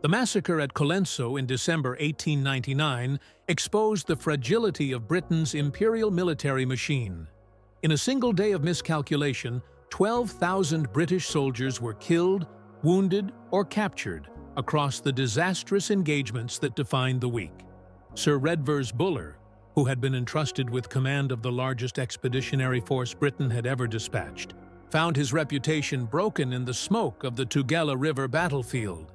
The massacre at Colenso in December 1899 exposed the fragility of Britain's imperial military machine. In a single day of miscalculation, 12,000 British soldiers were killed, wounded, or captured across the disastrous engagements that defined the week. Sir Redvers Buller, who had been entrusted with command of the largest expeditionary force Britain had ever dispatched, found his reputation broken in the smoke of the Tugela River battlefield.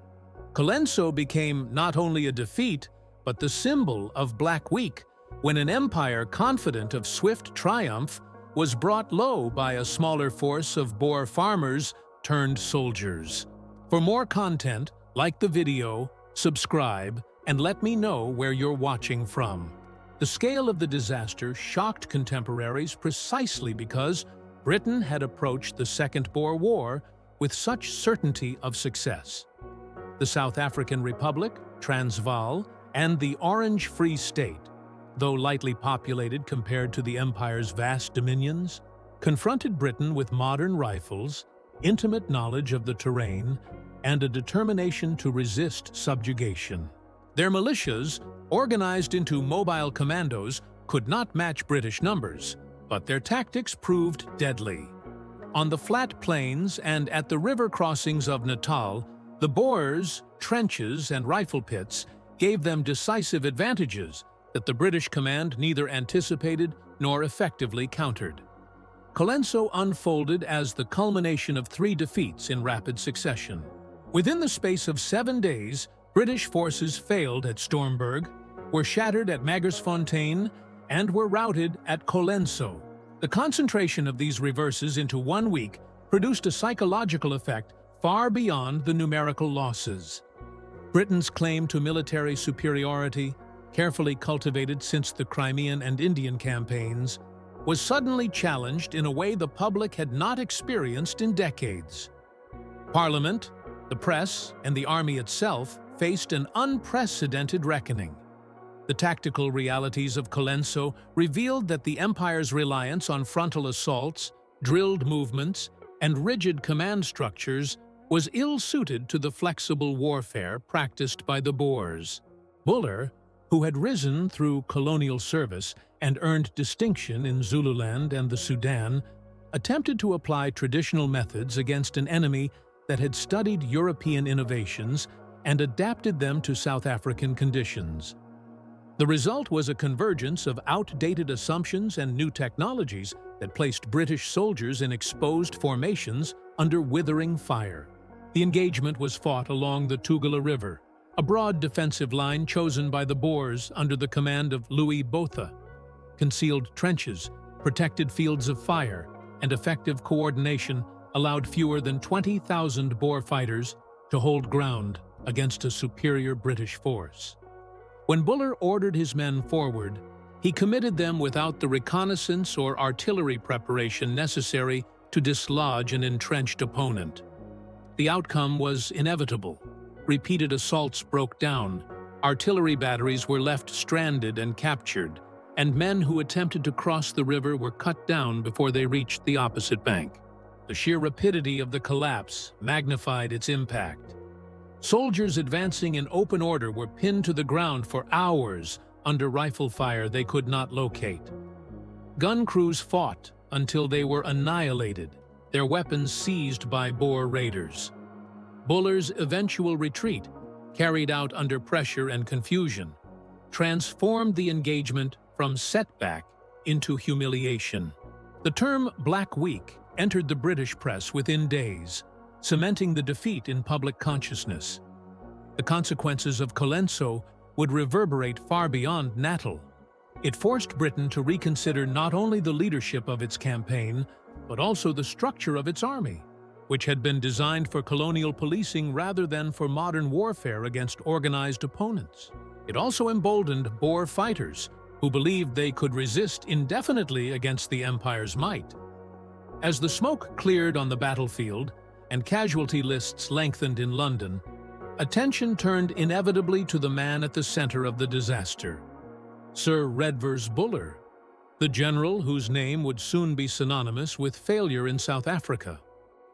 Colenso became not only a defeat, but the symbol of Black Week, when an empire confident of swift triumph was brought low by a smaller force of Boer farmers turned soldiers. For more content, like the video, subscribe, and let me know where you're watching from. The scale of the disaster shocked contemporaries precisely because Britain had approached the Second Boer War with such certainty of success. The South African Republic, Transvaal, and the Orange Free State, though lightly populated compared to the empire's vast dominions, confronted Britain with modern rifles, intimate knowledge of the terrain, and a determination to resist subjugation. Their militias, organized into mobile commandos, could not match British numbers, but their tactics proved deadly. On the flat plains and at the river crossings of Natal, the Boers, trenches, and rifle pits gave them decisive advantages that the British command neither anticipated nor effectively countered. Colenso unfolded as the culmination of 3 defeats in rapid succession. Within the space of 7 days, British forces failed at Stormberg, were shattered at Magersfontein, and were routed at Colenso. The concentration of these reverses into 1 week produced a psychological effect far beyond the numerical losses. Britain's claim to military superiority, carefully cultivated since the Crimean and Indian campaigns, was suddenly challenged in a way the public had not experienced in decades. Parliament, the press, and the army itself faced an unprecedented reckoning. The tactical realities of Colenso revealed that the empire's reliance on frontal assaults, drilled movements, and rigid command structures was ill-suited to the flexible warfare practiced by the Boers. Buller, who had risen through colonial service and earned distinction in Zululand and the Sudan, attempted to apply traditional methods against an enemy that had studied European innovations and adapted them to South African conditions. The result was a convergence of outdated assumptions and new technologies that placed British soldiers in exposed formations under withering fire. The engagement was fought along the Tugela River, a broad defensive line chosen by the Boers under the command of Louis Botha. Concealed trenches, protected fields of fire, and effective coordination allowed fewer than 20,000 Boer fighters to hold ground against a superior British force. When Buller ordered his men forward, he committed them without the reconnaissance or artillery preparation necessary to dislodge an entrenched opponent. The outcome was inevitable. Repeated assaults broke down, artillery batteries were left stranded and captured, and men who attempted to cross the river were cut down before they reached the opposite bank. The sheer rapidity of the collapse magnified its impact. Soldiers advancing in open order were pinned to the ground for hours under rifle fire they could not locate. Gun crews fought until they were annihilated, their weapons seized by Boer raiders. Buller's eventual retreat, carried out under pressure and confusion, transformed the engagement from setback into humiliation. The term Black Week entered the British press within days, cementing the defeat in public consciousness. The consequences of Colenso would reverberate far beyond Natal. It forced Britain to reconsider not only the leadership of its campaign, but also the structure of its army, which had been designed for colonial policing rather than for modern warfare against organized opponents. It also emboldened Boer fighters, who believed they could resist indefinitely against the empire's might. As the smoke cleared on the battlefield and casualty lists lengthened in London, attention turned inevitably to the man at the center of the disaster, Sir Redvers Buller, the general whose name would soon be synonymous with failure in South Africa.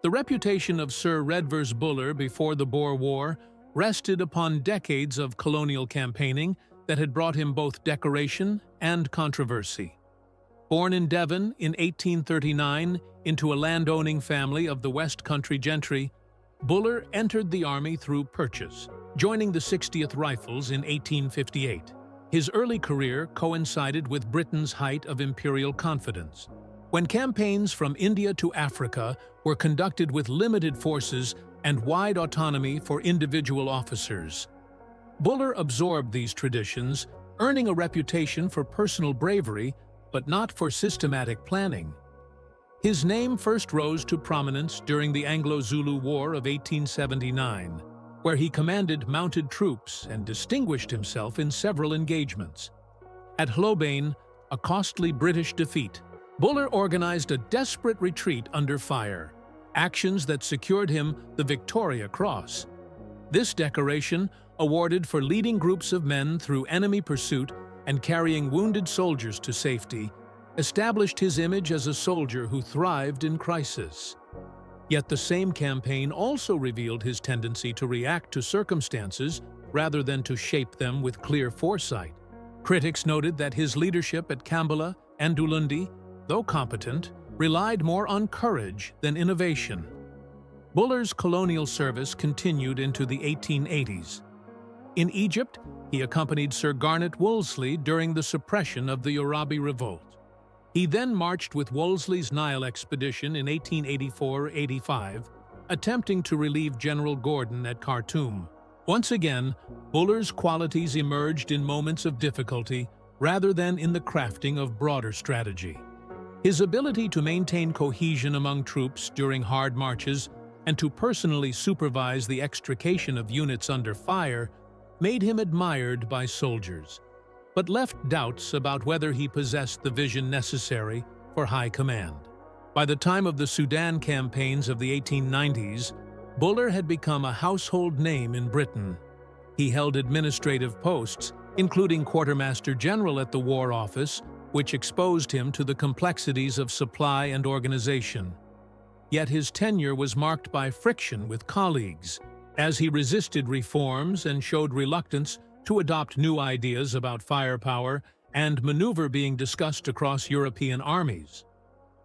The reputation of Sir Redvers Buller before the Boer War rested upon decades of colonial campaigning that had brought him both decoration and controversy. Born in Devon in 1839 into a landowning family of the West Country gentry, Buller entered the army through purchase, joining the 60th Rifles in 1858. His early career coincided with Britain's height of imperial confidence, when campaigns from India to Africa were conducted with limited forces and wide autonomy for individual officers. Buller absorbed these traditions, earning a reputation for personal bravery, but not for systematic planning. His name first rose to prominence during the Anglo-Zulu War of 1879, where he commanded mounted troops and distinguished himself in several engagements. At Hlobane, a costly British defeat, Buller organized a desperate retreat under fire, actions that secured him the Victoria Cross. This decoration, awarded for leading groups of men through enemy pursuit and carrying wounded soldiers to safety, established his image as a soldier who thrived in crisis. Yet the same campaign also revealed his tendency to react to circumstances rather than to shape them with clear foresight. Critics noted that his leadership at Kambala and Ulundi, though competent, relied more on courage than innovation. Buller's colonial service continued into the 1880s. In Egypt, he accompanied Sir Garnet Wolseley during the suppression of the Yoruba Revolt. He then marched with Wolseley's Nile expedition in 1884-85, attempting to relieve General Gordon at Khartoum. Once again, Buller's qualities emerged in moments of difficulty rather than in the crafting of broader strategy. His ability to maintain cohesion among troops during hard marches and to personally supervise the extrication of units under fire made him admired by soldiers, but left doubts about whether he possessed the vision necessary for high command. By the time of the Sudan campaigns of the 1890s, Buller had become a household name in Britain. He held administrative posts, including Quartermaster General at the War Office, which exposed him to the complexities of supply and organization. Yet his tenure was marked by friction with colleagues, as he resisted reforms and showed reluctance to adopt new ideas about firepower and maneuver being discussed across European armies.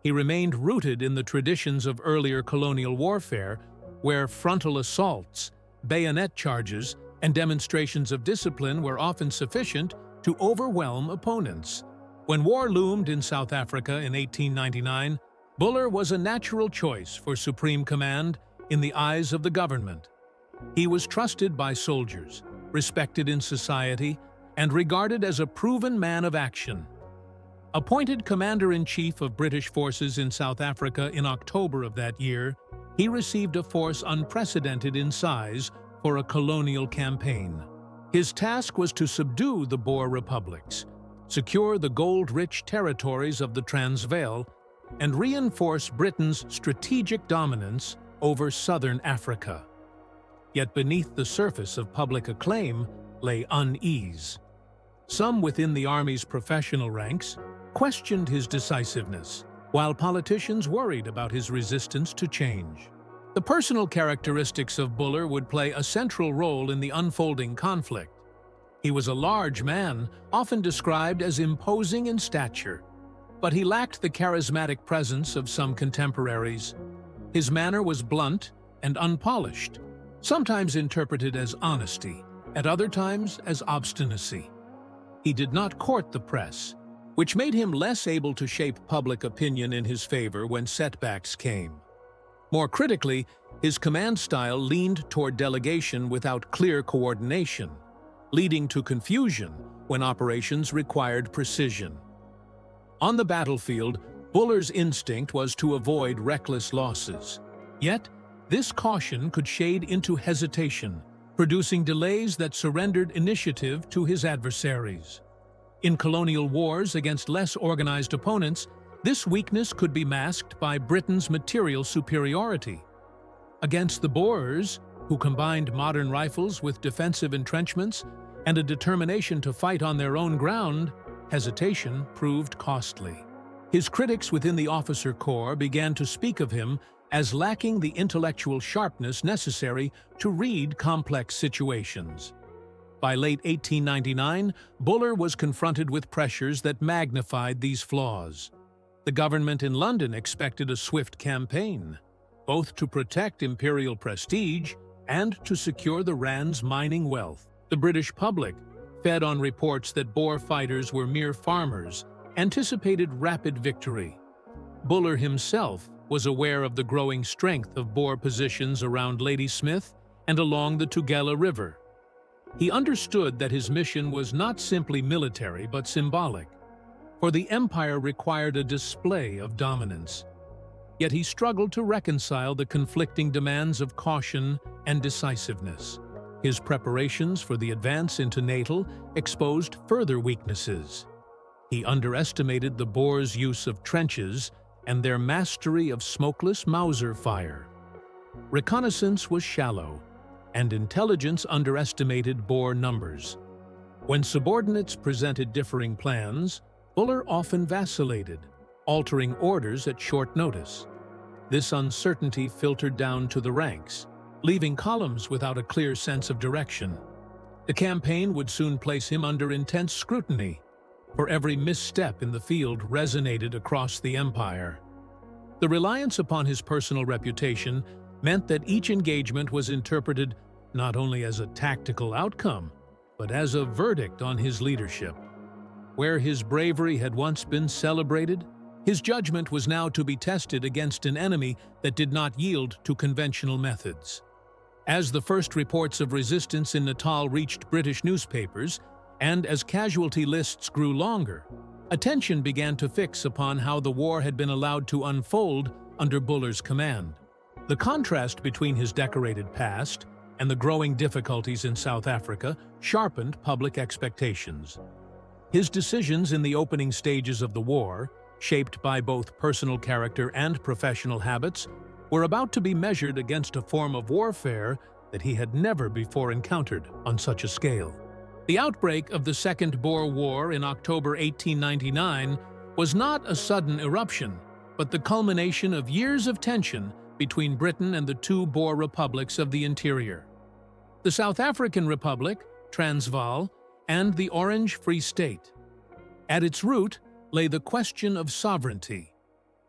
He remained rooted in the traditions of earlier colonial warfare, where frontal assaults, bayonet charges, and demonstrations of discipline were often sufficient to overwhelm opponents. When war loomed in South Africa in 1899, Buller was a natural choice for supreme command in the eyes of the government. He was trusted by soldiers, respected in society, and regarded as a proven man of action. Appointed Commander-in-Chief of British forces in South Africa in October of that year, he received a force unprecedented in size for a colonial campaign. His task was to subdue the Boer republics, secure the gold-rich territories of the Transvaal, and reinforce Britain's strategic dominance over southern Africa. Yet beneath the surface of public acclaim lay unease. Some within the Army's professional ranks questioned his decisiveness, while politicians worried about his resistance to change. The personal characteristics of Buller would play a central role in the unfolding conflict. He was a large man, often described as imposing in stature, but he lacked the charismatic presence of some contemporaries. His manner was blunt and unpolished, sometimes interpreted as honesty, at other times as obstinacy. He did not court the press, which made him less able to shape public opinion in his favor when setbacks came. More critically, his command style leaned toward delegation without clear coordination, leading to confusion when operations required precision. On the battlefield, Buller's instinct was to avoid reckless losses. Yet, this caution could shade into hesitation, producing delays that surrendered initiative to his adversaries. In colonial wars against less organized opponents, this weakness could be masked by Britain's material superiority. Against the Boers, who combined modern rifles with defensive entrenchments and a determination to fight on their own ground, hesitation proved costly. His critics within the officer corps began to speak of him as lacking the intellectual sharpness necessary to read complex situations. By late 1899, Buller was confronted with pressures that magnified these flaws. The government in London expected a swift campaign, both to protect imperial prestige and to secure the Rand's mining wealth. The British public, fed on reports that Boer fighters were mere farmers, anticipated rapid victory. Buller himself was aware of the growing strength of Boer positions around Ladysmith and along the Tugela River. He understood that his mission was not simply military but symbolic, for the empire required a display of dominance. Yet he struggled to reconcile the conflicting demands of caution and decisiveness. His preparations for the advance into Natal exposed further weaknesses. He underestimated the Boers' use of trenches and their mastery of smokeless Mauser fire. Reconnaissance was shallow, and intelligence underestimated Boer numbers. When subordinates presented differing plans, Buller often vacillated, altering orders at short notice. This uncertainty filtered down to the ranks, leaving columns without a clear sense of direction. The campaign would soon place him under intense scrutiny, for every misstep in the field resonated across the empire. The reliance upon his personal reputation meant that each engagement was interpreted not only as a tactical outcome, but as a verdict on his leadership. Where his bravery had once been celebrated, his judgment was now to be tested against an enemy that did not yield to conventional methods. As the first reports of resistance in Natal reached British newspapers, and as casualty lists grew longer, attention began to fix upon how the war had been allowed to unfold under Buller's command. The contrast between his decorated past and the growing difficulties in South Africa sharpened public expectations. His decisions in the opening stages of the war, shaped by both personal character and professional habits, were about to be measured against a form of warfare that he had never before encountered on such a scale. The outbreak of the Second Boer War in October 1899 was not a sudden eruption, but the culmination of years of tension between Britain and the two Boer republics of the interior. The South African Republic, Transvaal, and the Orange Free State. At its root lay the question of sovereignty,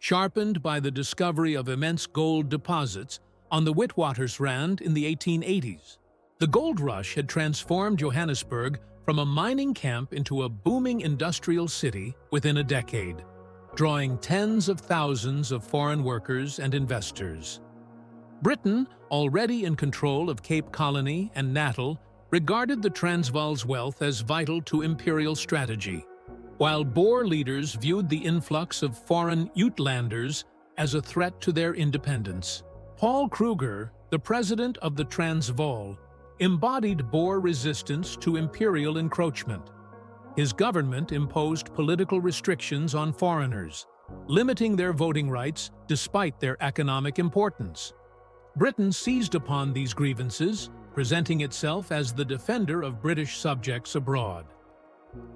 sharpened by the discovery of immense gold deposits on the Witwatersrand in the 1880s. The gold rush had transformed Johannesburg from a mining camp into a booming industrial city within a decade, drawing tens of thousands of foreign workers and investors. Britain, already in control of Cape Colony and Natal, regarded the Transvaal's wealth as vital to imperial strategy, while Boer leaders viewed the influx of foreign Uitlanders as a threat to their independence. Paul Kruger, the president of the Transvaal, embodied Boer resistance to imperial encroachment. His government imposed political restrictions on foreigners, limiting their voting rights despite their economic importance. Britain seized upon these grievances, presenting itself as the defender of British subjects abroad.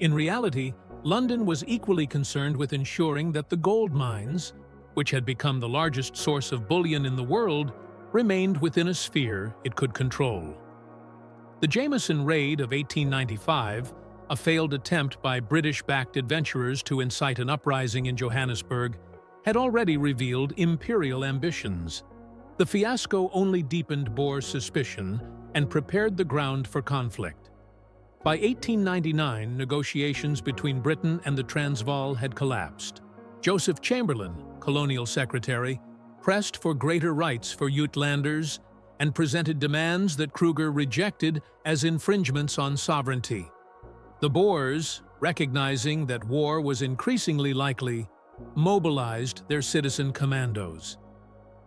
In reality, London was equally concerned with ensuring that the gold mines, which had become the largest source of bullion in the world, remained within a sphere it could control. The Jameson Raid of 1895, a failed attempt by British-backed adventurers to incite an uprising in Johannesburg, had already revealed imperial ambitions. The fiasco only deepened Boer suspicion and prepared the ground for conflict. By 1899, negotiations between Britain and the Transvaal had collapsed. Joseph Chamberlain, colonial secretary, pressed for greater rights for Uitlanders and presented demands that Kruger rejected as infringements on sovereignty. The Boers, recognizing that war was increasingly likely, mobilized their citizen commandos.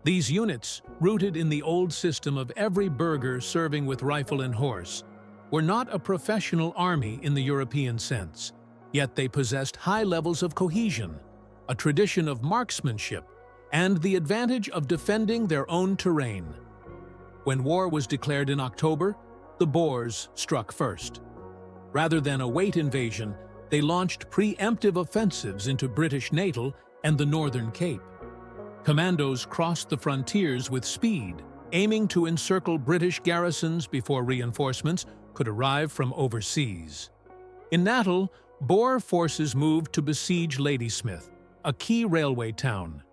These units, rooted in the old system of every burgher serving with rifle and horse, were not a professional army in the European sense, yet they possessed high levels of cohesion, a tradition of marksmanship, and the advantage of defending their own terrain. When war was declared in October, the Boers struck first. Rather than await invasion, they launched preemptive offensives into British Natal and the Northern Cape. Commandos crossed the frontiers with speed, aiming to encircle British garrisons before reinforcements could arrive from overseas. In Natal, Boer forces moved to besiege Ladysmith, a key railway town.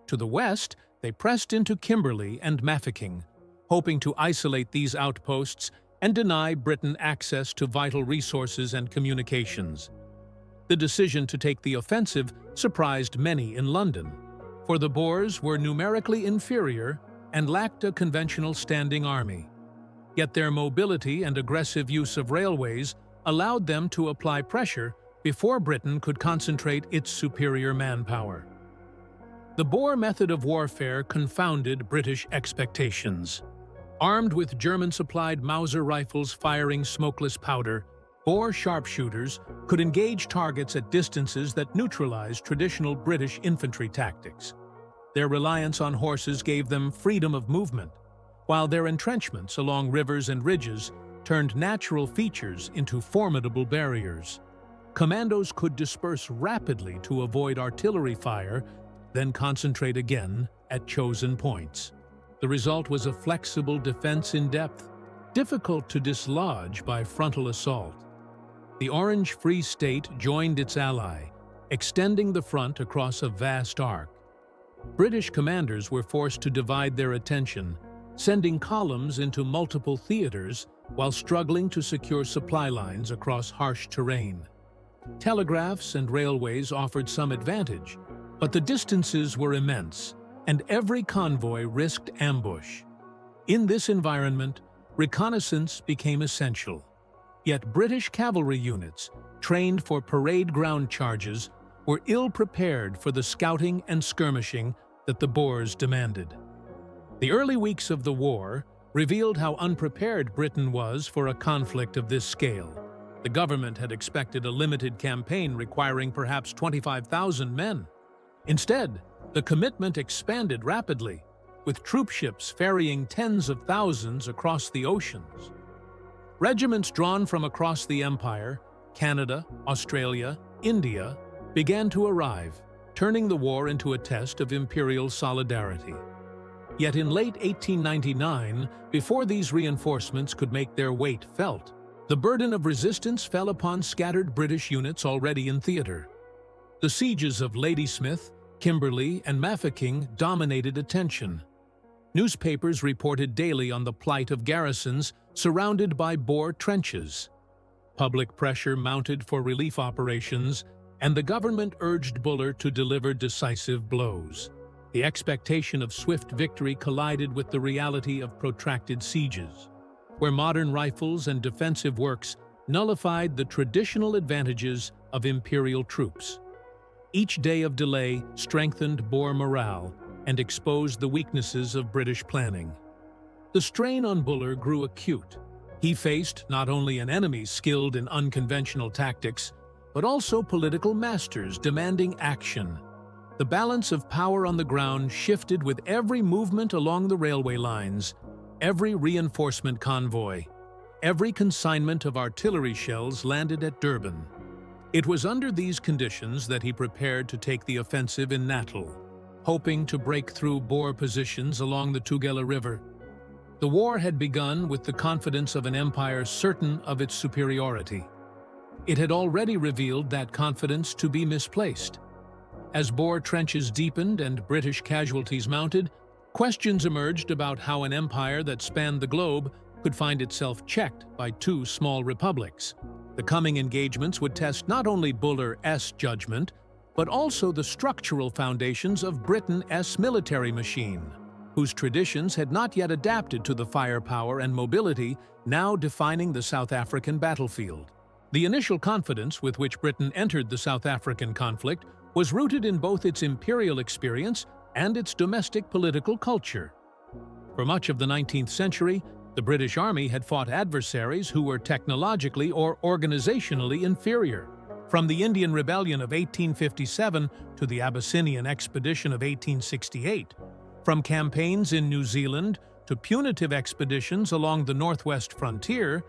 To the west, they pressed into Kimberley and Mafeking, hoping to isolate these outposts and deny Britain access to vital resources and communications. The decision to take the offensive surprised many in London, for the Boers were numerically inferior and lacked a conventional standing army. Yet their mobility and aggressive use of railways allowed them to apply pressure before Britain could concentrate its superior manpower. The Boer method of warfare confounded British expectations. Armed with German-supplied Mauser rifles firing smokeless powder, Boer sharpshooters could engage targets at distances that neutralized traditional British infantry tactics. Their reliance on horses gave them freedom of movement, while their entrenchments along rivers and ridges turned natural features into formidable barriers. Commandos could disperse rapidly to avoid artillery fire, then concentrate again at chosen points. The result was a flexible defense in depth, difficult to dislodge by frontal assault. The Orange Free State joined its ally, extending the front across a vast arc. British commanders were forced to divide their attention, sending columns into multiple theaters while struggling to secure supply lines across harsh terrain. Telegraphs and railways offered some advantage, but the distances were immense, and every convoy risked ambush. In this environment, reconnaissance became essential. Yet British cavalry units, trained for parade ground charges, were ill-prepared for the scouting and skirmishing that the Boers demanded. The early weeks of the war revealed how unprepared Britain was for a conflict of this scale. The government had expected a limited campaign requiring perhaps 25,000 men. Instead, the commitment expanded rapidly, with troop ships ferrying tens of thousands across the oceans. Regiments drawn from across the Empire, Canada, Australia, India, began to arrive, turning the war into a test of imperial solidarity. Yet in late 1899, before these reinforcements could make their weight felt, the burden of resistance fell upon scattered British units already in theater. The sieges of Ladysmith, Kimberley, and Mafeking dominated attention. Newspapers reported daily on the plight of garrisons surrounded by Boer trenches. Public pressure mounted for relief operations, and the government urged Buller to deliver decisive blows. The expectation of swift victory collided with the reality of protracted sieges, where modern rifles and defensive works nullified the traditional advantages of imperial troops. Each day of delay strengthened Boer morale and exposed the weaknesses of British planning. The strain on Buller grew acute. He faced not only an enemy skilled in unconventional tactics, but also political masters demanding action. The balance of power on the ground shifted with every movement along the railway lines, every reinforcement convoy, every consignment of artillery shells landed at Durban. It was under these conditions that he prepared to take the offensive in Natal, hoping to break through Boer positions along the Tugela River. The war had begun with the confidence of an empire certain of its superiority. It had already revealed that confidence to be misplaced. As Boer trenches deepened and British casualties mounted, questions emerged about how an empire that spanned the globe could find itself checked by two small republics. The coming engagements would test not only Buller's judgment, but also the structural foundations of Britain's military machine, whose traditions had not yet adapted to the firepower and mobility now defining the South African battlefield. The initial confidence with which Britain entered the South African conflict was rooted in both its imperial experience and its domestic political culture. For much of the 19th century, the British Army had fought adversaries who were technologically or organizationally inferior. From the Indian Rebellion of 1857 to the Abyssinian Expedition of 1868, from campaigns in New Zealand to punitive expeditions along the northwest frontier,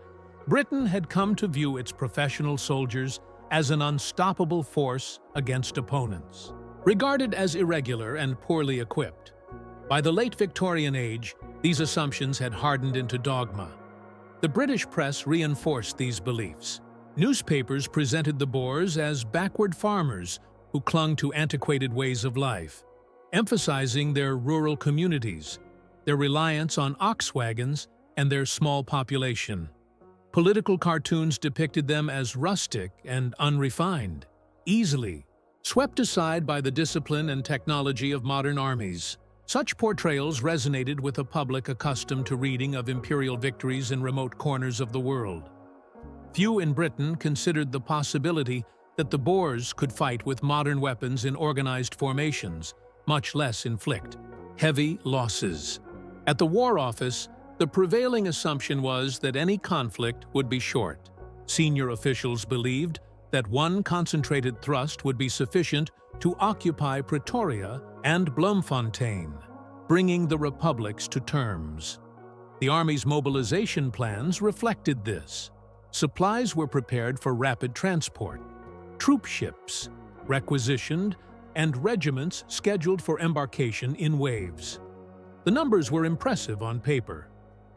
Britain had come to view its professional soldiers as an unstoppable force against opponents. regarded as irregular and poorly equipped. By the late Victorian age, these assumptions had hardened into dogma. The British press reinforced these beliefs. Newspapers presented the Boers as backward farmers who clung to antiquated ways of life, emphasizing their rural communities, their reliance on ox wagons, and their small population. Political cartoons depicted them as rustic and unrefined, easily swept aside by the discipline and technology of modern armies. Such portrayals resonated with a public accustomed to reading of imperial victories in remote corners of the world. Few in Britain considered the possibility that the Boers could fight with modern weapons in organized formations, much less inflict heavy losses. At the War Office, the prevailing assumption was that any conflict would be short. Senior officials believed that one concentrated thrust would be sufficient to occupy Pretoria and Bloemfontein, bringing the republics to terms. The Army's mobilization plans reflected this. Supplies were prepared for rapid transport, troop ships requisitioned, and regiments scheduled for embarkation in waves. The numbers were impressive on paper.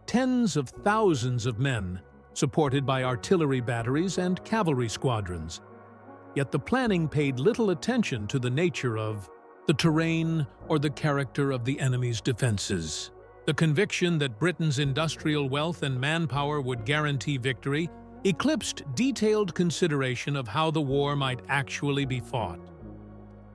Tens of thousands of men, supported by artillery batteries and cavalry squadrons. Yet the planning paid little attention to the nature of the terrain or the character of the enemy's defenses. The conviction that Britain's industrial wealth and manpower would guarantee victory eclipsed detailed consideration of how the war might actually be fought.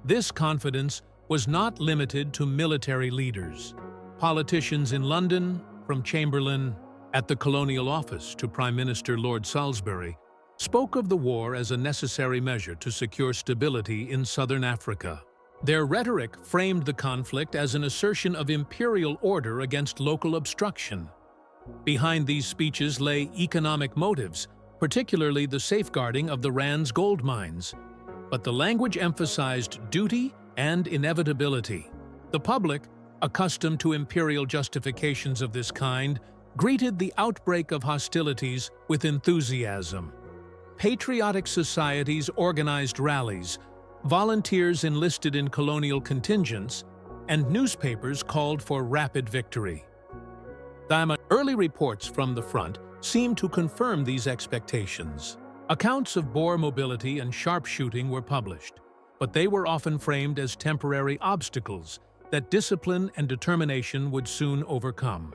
This confidence was not limited to military leaders. Politicians in London, from Chamberlain at the Colonial Office to Prime Minister Lord Salisbury, spoke of the war as a necessary measure to secure stability in southern Africa. Their rhetoric framed the conflict as an assertion of imperial order against local obstruction. Behind these speeches lay economic motives, particularly the safeguarding of the Rand's gold mines. But the language emphasized duty and inevitability. The public, accustomed to imperial justifications of this kind, greeted the outbreak of hostilities with enthusiasm. Patriotic societies organized rallies, volunteers enlisted in colonial contingents, and newspapers called for rapid victory. Early reports from the front seemed to confirm these expectations. Accounts of Boer mobility and sharpshooting were published, but they were often framed as temporary obstacles that discipline and determination would soon overcome.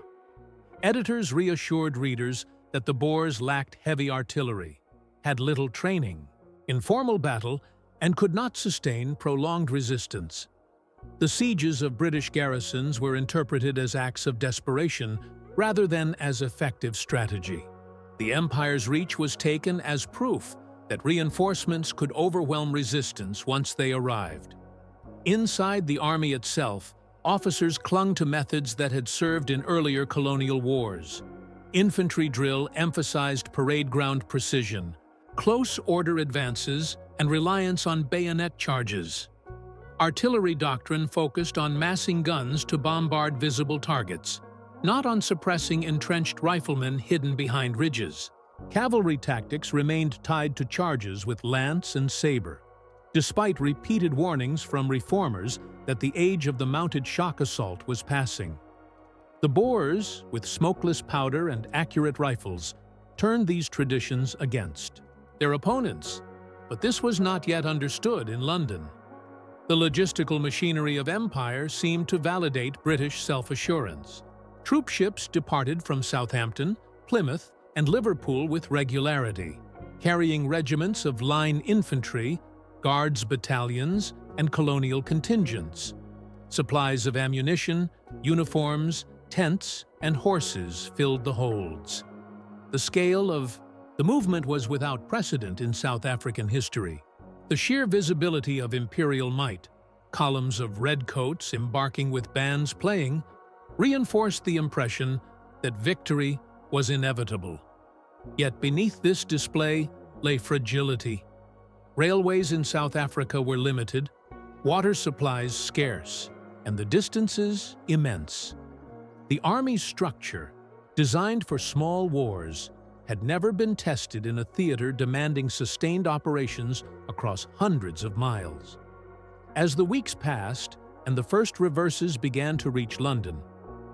Editors reassured readers that the Boers lacked heavy artillery, had little training in formal battle, and could not sustain prolonged resistance. The sieges of British garrisons were interpreted as acts of desperation rather than as effective strategy. The Empire's reach was taken as proof that reinforcements could overwhelm resistance once they arrived. Inside the army itself, officers clung to methods that had served in earlier colonial wars. Infantry drill emphasized parade ground precision, close order advances, and reliance on bayonet charges. Artillery doctrine focused on massing guns to bombard visible targets, not on suppressing entrenched riflemen hidden behind ridges. Cavalry tactics remained tied to charges with lance and saber, despite repeated warnings from reformers that the age of the mounted shock assault was passing. The Boers, with smokeless powder and accurate rifles, turned these traditions against their opponents, but this was not yet understood in London. The logistical machinery of empire seemed to validate British self-assurance. Troop ships departed from Southampton, Plymouth, and Liverpool with regularity, carrying regiments of line infantry, guards battalions, and colonial contingents. Supplies of ammunition, uniforms, tents, and horses filled the holds. The scale of the movement was without precedent in South African history. The sheer visibility of imperial might, columns of redcoats embarking with bands playing, reinforced the impression that victory was inevitable. Yet beneath this display lay fragility. Railways in South Africa were limited, water supplies scarce, and the distances immense. The army's structure, designed for small wars, had never been tested in a theater demanding sustained operations across hundreds of miles. As the weeks passed and the first reverses began to reach London,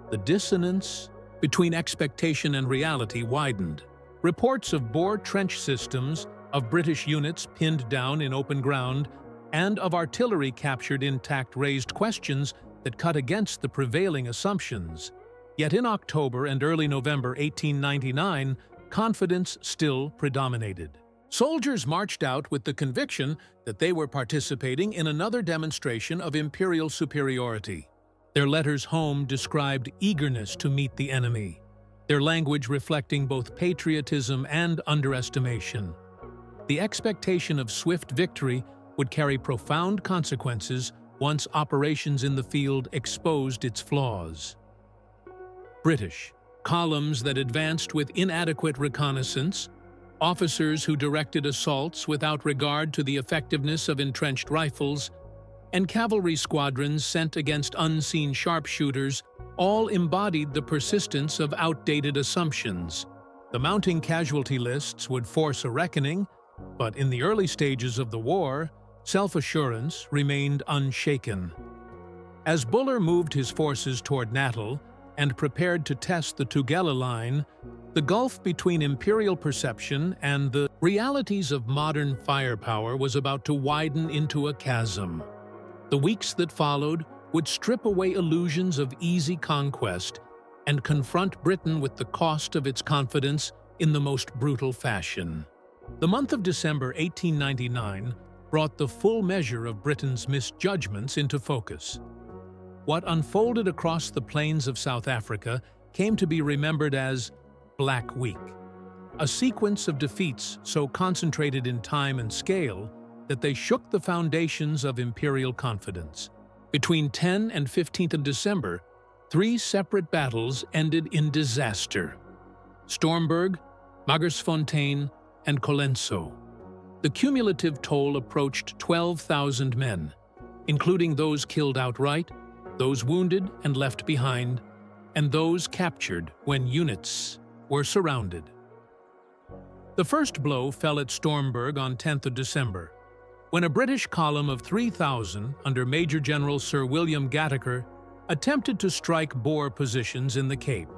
the dissonance between expectation and reality widened. Reports of Boer trench systems, of British units pinned down in open ground, and of artillery captured intact raised questions that cut against the prevailing assumptions. Yet in October and early November 1899, confidence still predominated. Soldiers marched out with the conviction that they were participating in another demonstration of imperial superiority. Their letters home described eagerness to meet the enemy, their language reflecting both patriotism and underestimation. The expectation of swift victory would carry profound consequences once operations in the field exposed its flaws. British columns that advanced with inadequate reconnaissance, officers who directed assaults without regard to the effectiveness of entrenched rifles, and cavalry squadrons sent against unseen sharpshooters all embodied the persistence of outdated assumptions. The mounting casualty lists would force a reckoning, but in the early stages of the war, self-assurance remained unshaken. As Buller moved his forces toward Natal and prepared to test the Tugela line, the gulf between imperial perception and the realities of modern firepower was about to widen into a chasm. The weeks that followed would strip away illusions of easy conquest and confront Britain with the cost of its confidence in the most brutal fashion. The month of December 1899 brought the full measure of Britain's misjudgments into focus. What unfolded across the plains of South Africa came to be remembered as Black Week, a sequence of defeats so concentrated in time and scale that they shook the foundations of imperial confidence. Between 10 and 15th of December, 3 separate battles ended in disaster: Stormberg, Magersfontein, and Colenso. The cumulative toll approached 12,000 men, including those killed outright, those wounded and left behind, and those captured when units were surrounded. The first blow fell at Stormberg on 10th of December, when a British column of 3,000 under Major General Sir William Gattaker attempted to strike Boer positions in the Cape.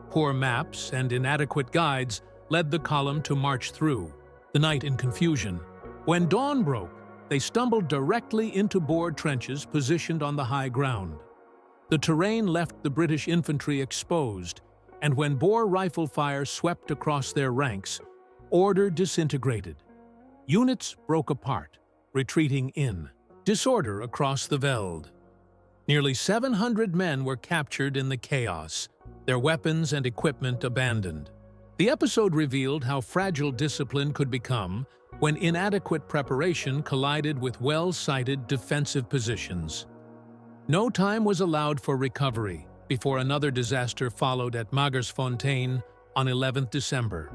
Poor maps and inadequate guides led the column to march through the night in confusion. When dawn broke, they stumbled directly into Boer trenches positioned on the high ground. The terrain left the British infantry exposed, and when Boer rifle fire swept across their ranks, order disintegrated. Units broke apart, retreating in disorder across the veld. Nearly 700 men were captured in the chaos, their weapons and equipment abandoned. The episode revealed how fragile discipline could become when inadequate preparation collided with well-sited defensive positions. No time was allowed for recovery before another disaster followed at Magersfontein on 11th December.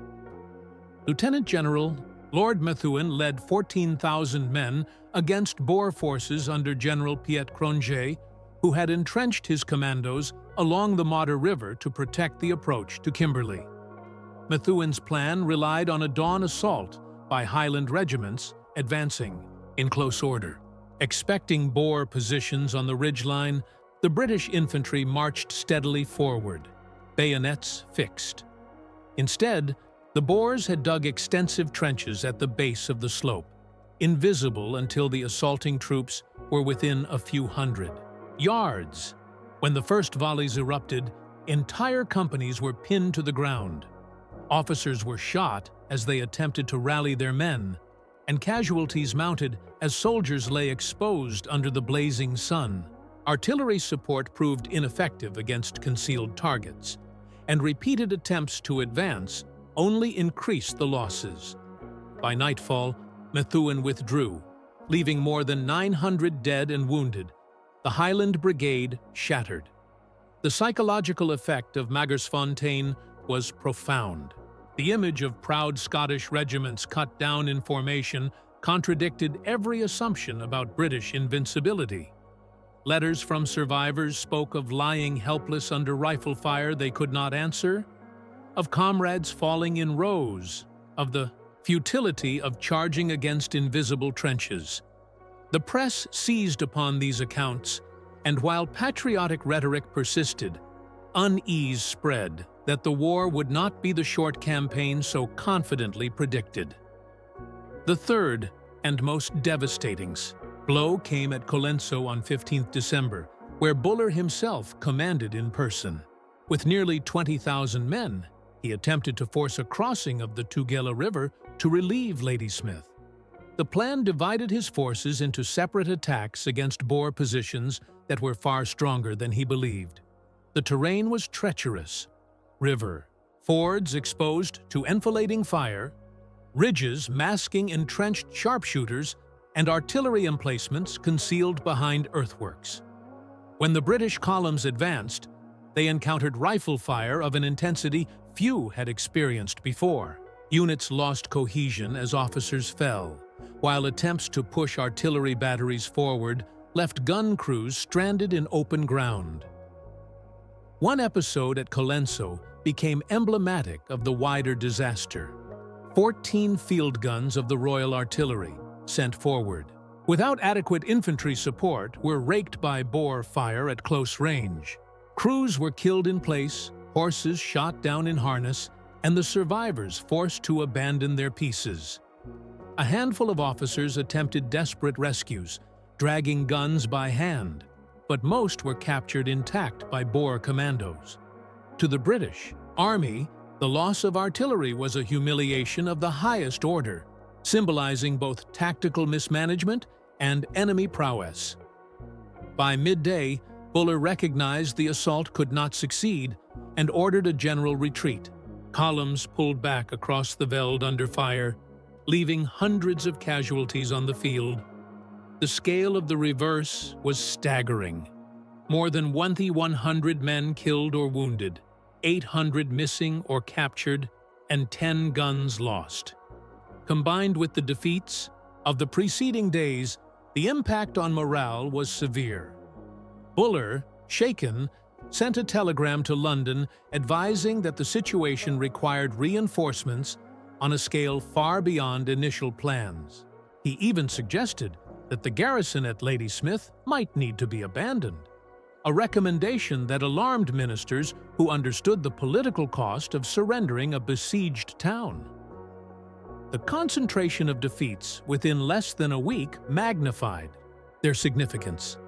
Lieutenant General Lord Methuen led 14,000 men against Boer forces under General Piet Cronje, who had entrenched his commandos along the Modder River to protect the approach to Kimberley. Methuen's plan relied on a dawn assault by Highland regiments advancing in close order. Expecting Boer positions on the ridgeline, the British infantry marched steadily forward, bayonets fixed. Instead, the Boers had dug extensive trenches at the base of the slope, invisible until the assaulting troops were within a few hundred yards. When the first volleys erupted, entire companies were pinned to the ground. Officers were shot as they attempted to rally their men, and casualties mounted as soldiers lay exposed under the blazing sun. Artillery support proved ineffective against concealed targets, and repeated attempts to advance only increased the losses. By nightfall, Methuen withdrew, leaving more than 900 dead and wounded, the Highland Brigade shattered. The psychological effect of Magersfontein was profound. The image of proud Scottish regiments cut down in formation contradicted every assumption about British invincibility. Letters from survivors spoke of lying helpless under rifle fire they could not answer, of comrades falling in rows, of the futility of charging against invisible trenches. The press seized upon these accounts, and while patriotic rhetoric persisted, unease spread that the war would not be the short campaign so confidently predicted. The third and most devastating blow came at Colenso on 15th December, where Buller himself commanded in person. With nearly 20,000 men, he attempted to force a crossing of the Tugela River to relieve Ladysmith. The plan divided his forces into separate attacks against Boer positions that were far stronger than he believed. The terrain was treacherous. River, fords exposed to enfilading fire, ridges masking entrenched sharpshooters, and artillery emplacements concealed behind earthworks. When the British columns advanced, they encountered rifle fire of an intensity few had experienced before. Units lost cohesion as officers fell, while attempts to push artillery batteries forward left gun crews stranded in open ground. One episode at Colenso became emblematic of the wider disaster. 14 field guns of the Royal Artillery, sent forward, without adequate infantry support, were raked by Boer fire at close range. Crews were killed in place, horses shot down in harness, and the survivors forced to abandon their pieces. A handful of officers attempted desperate rescues, dragging guns by hand, but most were captured intact by Boer commandos. To the British Army, the loss of artillery was a humiliation of the highest order, symbolizing both tactical mismanagement and enemy prowess. By midday, Buller recognized the assault could not succeed and ordered a general retreat. Columns pulled back across the veld under fire, leaving hundreds of casualties on the field. The scale of the reverse was staggering. More than 1,100 men killed or wounded, 800 missing or captured, and 10 guns lost. Combined with the defeats of the preceding days, the impact on morale was severe. Buller, shaken, sent a telegram to London advising that the situation required reinforcements on a scale far beyond initial plans. He even suggested that the garrison at Ladysmith might need to be abandoned, a recommendation that alarmed ministers who understood the political cost of surrendering a besieged town. The concentration of defeats within less than a week magnified their significance.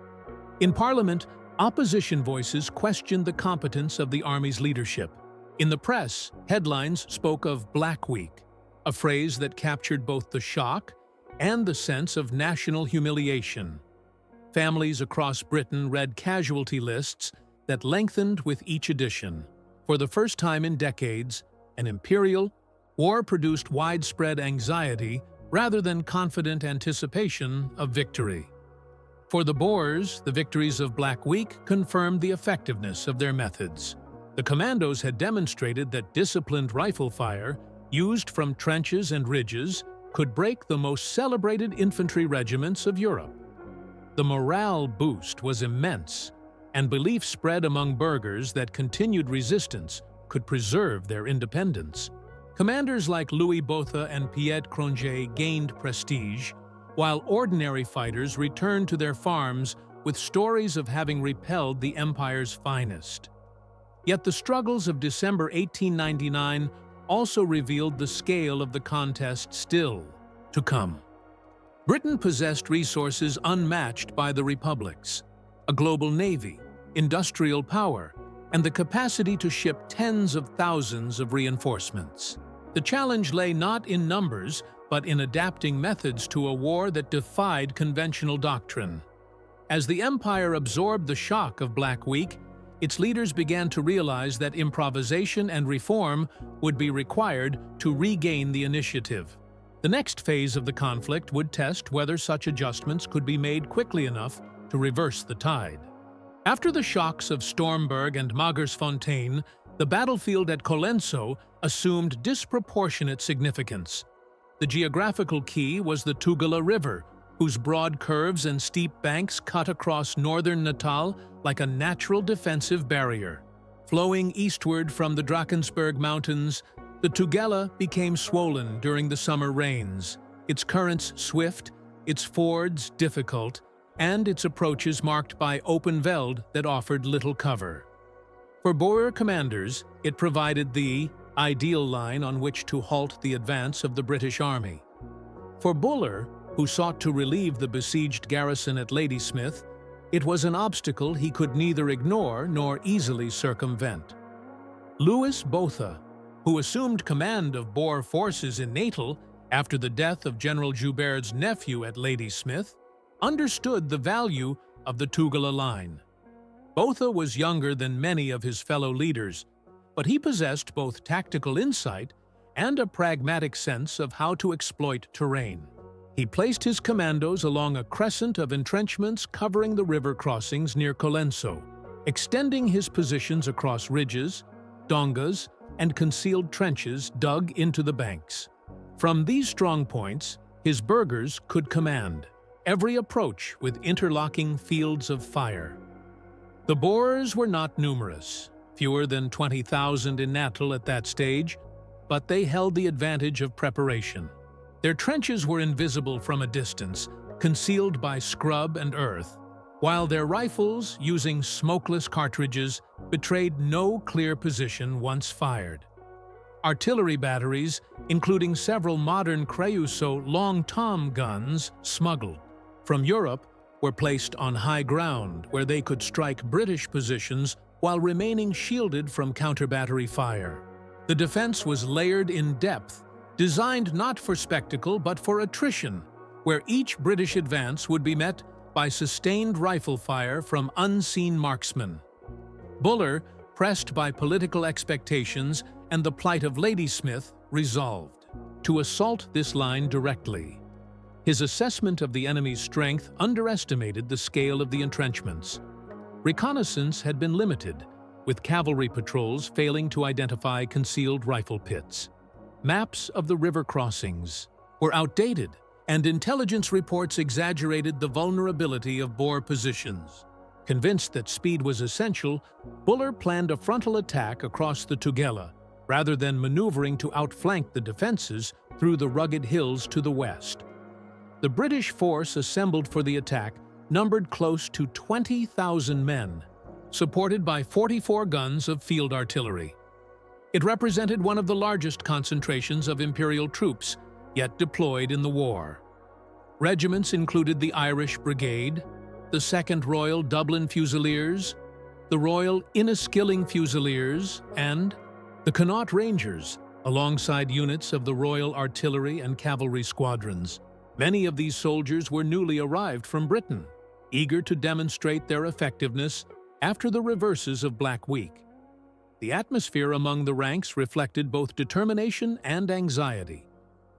In Parliament, opposition voices questioned the competence of the army's leadership. In the press, headlines spoke of Black Week, a phrase that captured both the shock and the sense of national humiliation. Families across Britain read casualty lists that lengthened with each edition. For the first time in decades, an imperial war produced widespread anxiety rather than confident anticipation of victory. For the Boers, the victories of Black Week confirmed the effectiveness of their methods. The commandos had demonstrated that disciplined rifle fire, used from trenches and ridges, could break the most celebrated infantry regiments of Europe. The morale boost was immense, and belief spread among burghers that continued resistance could preserve their independence. Commanders like Louis Botha and Piet Cronje gained prestige, while ordinary fighters returned to their farms with stories of having repelled the empire's finest. Yet the struggles of December 1899 also revealed the scale of the contest still to come. Britain possessed resources unmatched by the republics: a global navy, industrial power, and the capacity to ship tens of thousands of reinforcements. The challenge lay not in numbers, but in adapting methods to a war that defied conventional doctrine. As the empire absorbed the shock of Black Week, its leaders began to realize that improvisation and reform would be required to regain the initiative. The next phase of the conflict would test whether such adjustments could be made quickly enough to reverse the tide. After the shocks of Stormberg and Magersfontein, the battlefield at Colenso assumed disproportionate significance. The geographical key was the Tugela River, whose broad curves and steep banks cut across northern Natal like a natural defensive barrier. Flowing eastward from the Drakensberg Mountains, the Tugela became swollen during the summer rains, its currents swift its fords difficult, and its approaches marked by open veld that offered little cover. For Boer commanders, it provided the ideal line on which to halt the advance of the British Army. For Buller, who sought to relieve the besieged garrison at Ladysmith, it was an obstacle he could neither ignore nor easily circumvent. Louis Botha, who assumed command of Boer forces in Natal after the death of General Joubert's nephew at Ladysmith, understood the value of the Tugela line. Botha was younger than many of his fellow leaders, but he possessed both tactical insight and a pragmatic sense of how to exploit terrain. He placed his commandos along a crescent of entrenchments covering the river crossings near Colenso, extending his positions across ridges, dongas, and concealed trenches dug into the banks. From these strong points, his burghers could command every approach with interlocking fields of fire. The Boers were not numerous, fewer than 20,000 in Natal at that stage, but they held the advantage of preparation. Their trenches were invisible from a distance, concealed by scrub and earth, while their rifles, using smokeless cartridges, betrayed no clear position once fired. Artillery batteries, including several modern Creusot long tom guns, smuggled from Europe, were placed on high ground where they could strike British positions while remaining shielded from counter-battery fire. The defense was layered in depth, designed not for spectacle but for attrition, where each British advance would be met by sustained rifle fire from unseen marksmen. Buller, pressed by political expectations and the plight of Ladysmith, resolved to assault this line directly. His assessment of the enemy's strength underestimated the scale of the entrenchments. Reconnaissance had been limited, with cavalry patrols failing to identify concealed rifle pits. Maps of the river crossings were outdated, and intelligence reports exaggerated the vulnerability of Boer positions. Convinced that speed was essential, Buller planned a frontal attack across the Tugela, rather than maneuvering to outflank the defenses through the rugged hills to the west. The British force assembled for the attack numbered close to 20,000 men, supported by 44 guns of field artillery. It represented one of the largest concentrations of Imperial troops yet deployed in the war. Regiments included the Irish Brigade, the 2nd Royal Dublin Fusiliers, the Royal Inniskilling Fusiliers, and the Connaught Rangers, alongside units of the Royal Artillery and Cavalry squadrons. Many of these soldiers were newly arrived from Britain, eager to demonstrate their effectiveness after the reverses of Black Week. The atmosphere among the ranks reflected both determination and anxiety,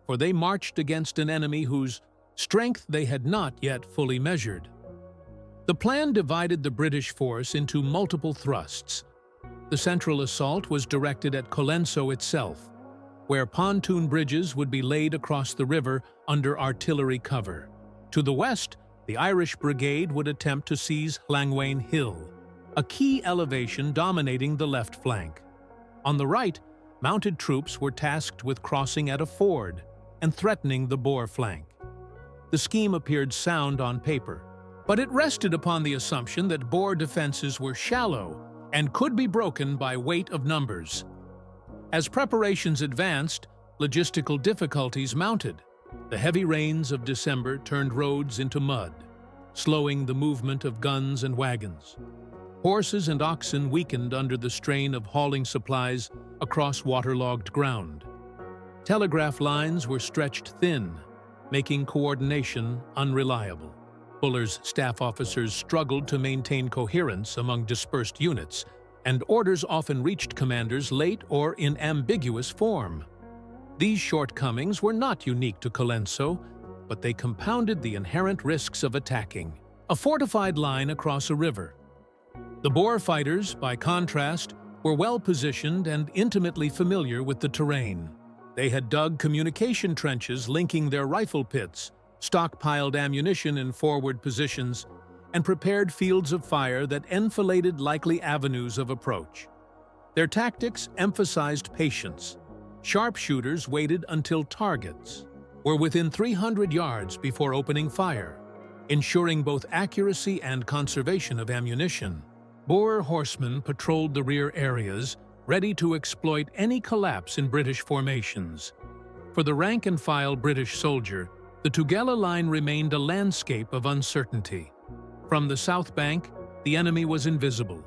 for they marched against an enemy whose strength they had not yet fully measured. The plan divided the British force into multiple thrusts. The central assault was directed at Colenso itself, where pontoon bridges would be laid across the river under artillery cover. To the west, the Irish Brigade would attempt to seize Llangwain Hill, a key elevation dominating the left flank. On the right, mounted troops were tasked with crossing at a ford and threatening the Boer flank. The scheme appeared sound on paper, but it rested upon the assumption that Boer defenses were shallow and could be broken by weight of numbers. As preparations advanced, logistical difficulties mounted. The heavy rains of December turned roads into mud, slowing the movement of guns and wagons. Horses and oxen weakened under the strain of hauling supplies across waterlogged ground. Telegraph lines were stretched thin, making coordination unreliable. Buller's staff officers struggled to maintain coherence among dispersed units, and orders often reached commanders late or in ambiguous form. These shortcomings were not unique to Colenso, but they compounded the inherent risks of attacking a fortified line across a river. The Boer fighters, by contrast, were well-positioned and intimately familiar with the terrain. They had dug communication trenches linking their rifle pits, stockpiled ammunition in forward positions, and prepared fields of fire that enfiladed likely avenues of approach. Their tactics emphasized patience. Sharpshooters waited until targets were within 300 yards before opening fire, ensuring both accuracy and conservation of ammunition. Boer horsemen patrolled the rear areas, ready to exploit any collapse in British formations. For the rank-and-file British soldier, the Tugela line remained a landscape of uncertainty. From the south bank, the enemy was invisible.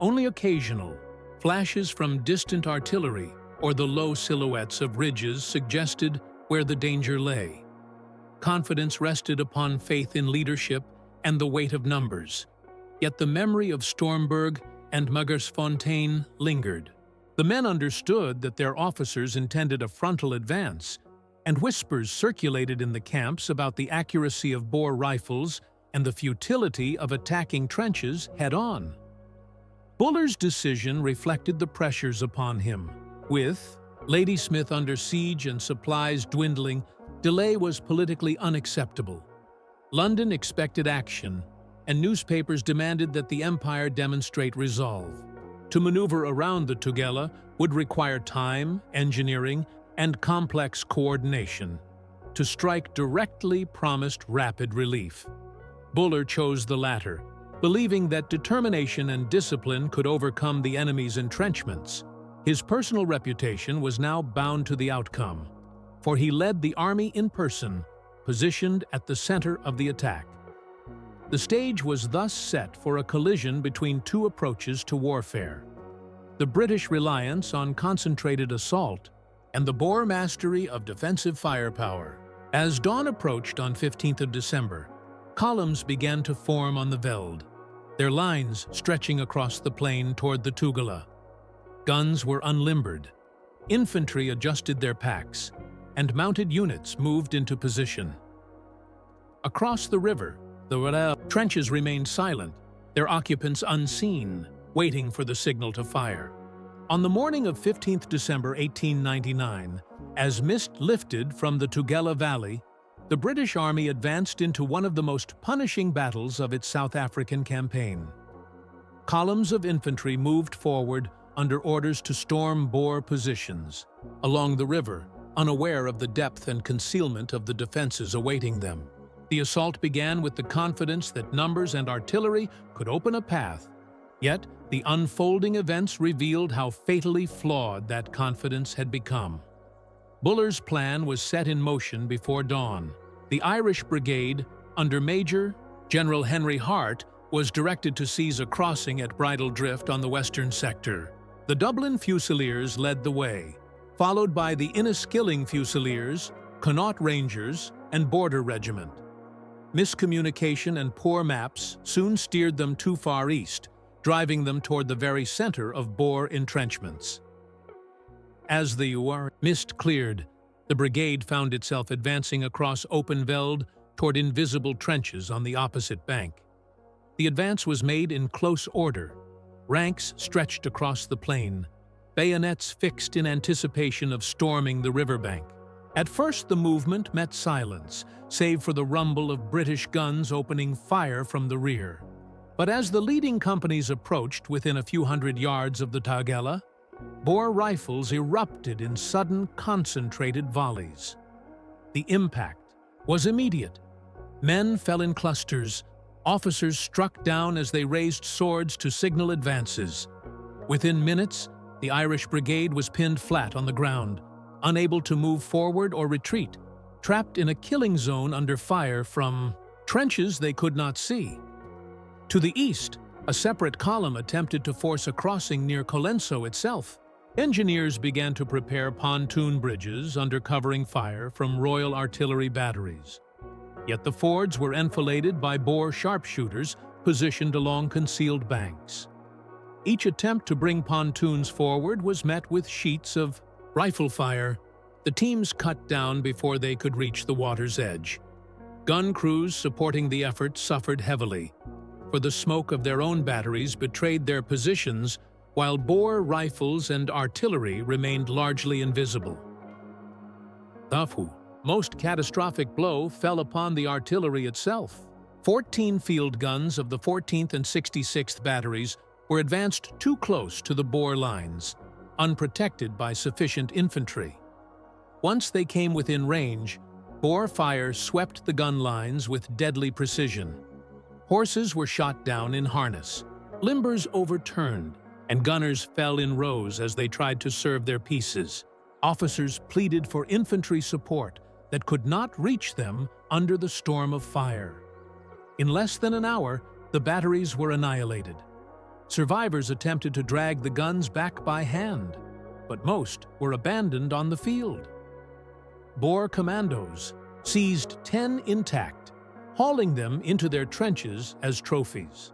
Only occasional flashes from distant artillery or the low silhouettes of ridges suggested where the danger lay. Confidence rested upon faith in leadership and the weight of numbers. Yet the memory of Stormberg and Magersfontein lingered. The men understood that their officers intended a frontal advance, and whispers circulated in the camps about the accuracy of Boer rifles and the futility of attacking trenches head-on. Buller's decision reflected the pressures upon him. With Ladysmith under siege and supplies dwindling, delay was politically unacceptable. London expected action, and newspapers demanded that the Empire demonstrate resolve. To maneuver around the Tugela would require time, engineering, and complex coordination. To strike directly promised rapid relief. Buller chose the latter, believing that determination and discipline could overcome the enemy's entrenchments. His personal reputation was now bound to the outcome, for he led the army in person, positioned at the center of the attack. The stage was thus set for a collision between two approaches to warfare: the British reliance on concentrated assault and the Boer mastery of defensive firepower. As dawn approached on 15th of December, columns began to form on the veld, their lines stretching across the plain toward the Tugela. Guns were unlimbered, infantry adjusted their packs, and mounted units moved into position. Across the river, the trenches remained silent, their occupants unseen, waiting for the signal to fire. On the morning of 15th December 1899, as mist lifted from the Tugela Valley, the British Army advanced into one of the most punishing battles of its South African campaign. Columns of infantry moved forward under orders to storm Boer positions along the river, unaware of the depth and concealment of the defenses awaiting them. The assault began with the confidence that numbers and artillery could open a path, yet the unfolding events revealed how fatally flawed that confidence had become. Buller's plan was set in motion before dawn. The Irish Brigade, under Major General Henry Hart, was directed to seize a crossing at Bridle Drift on the western sector. The Dublin Fusiliers led the way, followed by the Inniskilling Fusiliers, Connaught Rangers, and Border Regiment. Miscommunication and poor maps soon steered them too far east, driving them toward the very center of Boer entrenchments. As the mist cleared, the brigade found itself advancing across open veld toward invisible trenches on the opposite bank. The advance was made in close order, ranks stretched across the plain, bayonets fixed in anticipation of storming the riverbank. At first, the movement met silence, save for the rumble of British guns opening fire from the rear. But as the leading companies approached within a few hundred yards of the Tugela, Boer rifles erupted in sudden, concentrated volleys. The impact was immediate. Men fell in clusters. Officers struck down as they raised swords to signal advances. Within minutes, the Irish Brigade was pinned flat on the ground, unable to move forward or retreat, trapped in a killing zone under fire from trenches they could not see. To the east, a separate column attempted to force a crossing near Colenso itself. Engineers began to prepare pontoon bridges under covering fire from Royal Artillery batteries. Yet the fords were enfiladed by Boer sharpshooters positioned along concealed banks. Each attempt to bring pontoons forward was met with sheets of rifle fire. The teams cut down before they could reach the water's edge. Gun crews supporting the effort suffered heavily, for the smoke of their own batteries betrayed their positions, while Boer rifles and artillery remained largely invisible. The most catastrophic blow fell upon the artillery itself. 14 field guns of the 14th and 66th batteries were advanced too close to the Boer lines, unprotected by sufficient infantry. Once they came within range, Boer fire swept the gun lines with deadly precision. Horses were shot down in harness, limbers overturned, and gunners fell in rows as they tried to serve their pieces. Officers pleaded for infantry support that could not reach them under the storm of fire. In less than an hour, the batteries were annihilated. Survivors attempted to drag the guns back by hand, but most were abandoned on the field. Boer commandos seized 10 intact, hauling them into their trenches as trophies.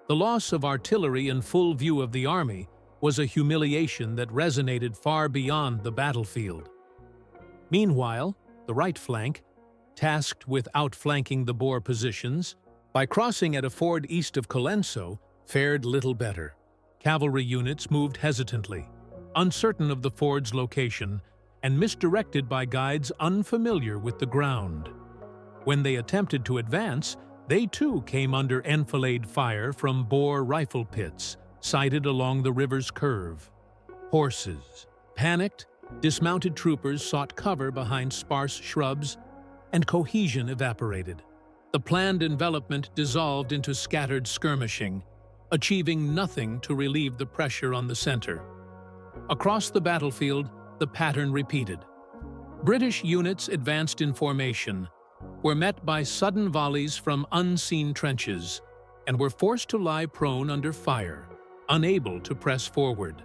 The loss of artillery in full view of the army was a humiliation that resonated far beyond the battlefield. Meanwhile, the right flank, tasked with outflanking the Boer positions, by crossing at a ford east of Colenso, fared little better. Cavalry units moved hesitantly, uncertain of the ford's location, and misdirected by guides unfamiliar with the ground. When they attempted to advance, they too came under enfilade fire from Boer rifle pits, sighted along the river's curve. Horses. Panicked, dismounted troopers sought cover behind sparse shrubs, and cohesion evaporated. The planned envelopment dissolved into scattered skirmishing, achieving nothing to relieve the pressure on the center. Across the battlefield, the pattern repeated. British units advanced in formation, were met by sudden volleys from unseen trenches, and were forced to lie prone under fire, unable to press forward.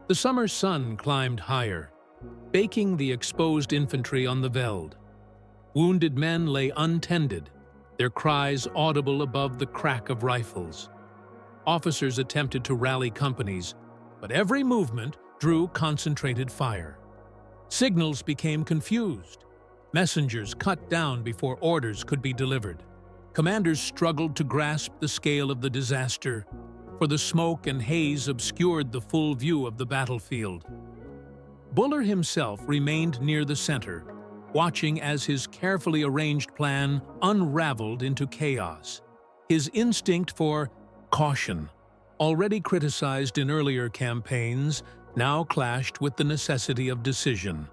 The summer sun climbed higher, baking the exposed infantry on the veld. Wounded men lay untended, their cries audible above the crack of rifles. Officers attempted to rally companies, but every movement drew concentrated fire. Signals became confused. Messengers cut down before orders could be delivered. Commanders struggled to grasp the scale of the disaster, for the smoke and haze obscured the full view of the battlefield. Buller himself remained near the center, watching as his carefully arranged plan unraveled into chaos. His instinct for caution, already criticized in earlier campaigns, now clashed with the necessity of decision.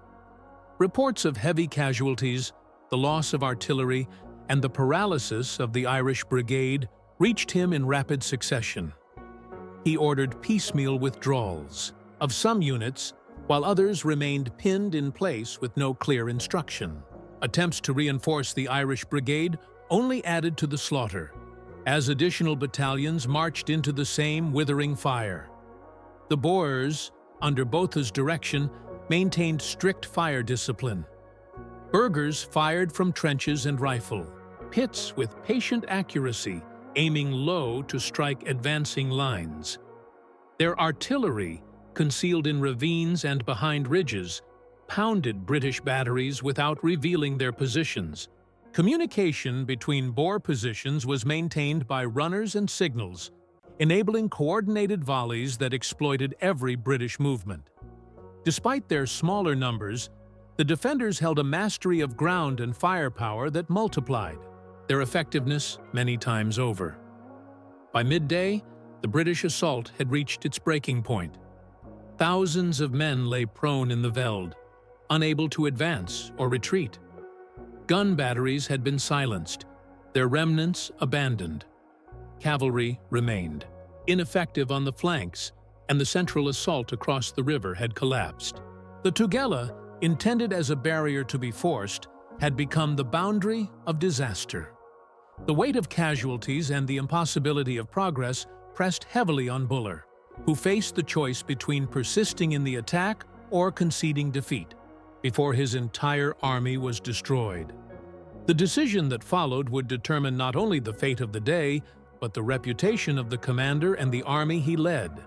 Reports of heavy casualties, the loss of artillery, and the paralysis of the Irish Brigade reached him in rapid succession. He ordered piecemeal withdrawals of some units, while others remained pinned in place with no clear instruction. Attempts to reinforce the Irish Brigade only added to the slaughter, as additional battalions marched into the same withering fire. The Boers, under Botha's direction, maintained strict fire discipline. Burghers fired from trenches and rifle, pits with patient accuracy, aiming low to strike advancing lines. Their artillery, concealed in ravines and behind ridges, pounded British batteries without revealing their positions. Communication between Boer positions was maintained by runners and signals, enabling coordinated volleys that exploited every British movement. Despite their smaller numbers, the defenders held a mastery of ground and firepower that multiplied, their effectiveness many times over. By midday, the British assault had reached its breaking point. Thousands of men lay prone in the veld, unable to advance or retreat. Gun batteries had been silenced, their remnants abandoned. Cavalry remained, ineffective on the flanks, and the central assault across the river had collapsed. The Tugela, intended as a barrier to be forced, had become the boundary of disaster. The weight of casualties and the impossibility of progress pressed heavily on Buller, who faced the choice between persisting in the attack or conceding defeat, before his entire army was destroyed. The decision that followed would determine not only the fate of the day, but the reputation of the commander and the army he led.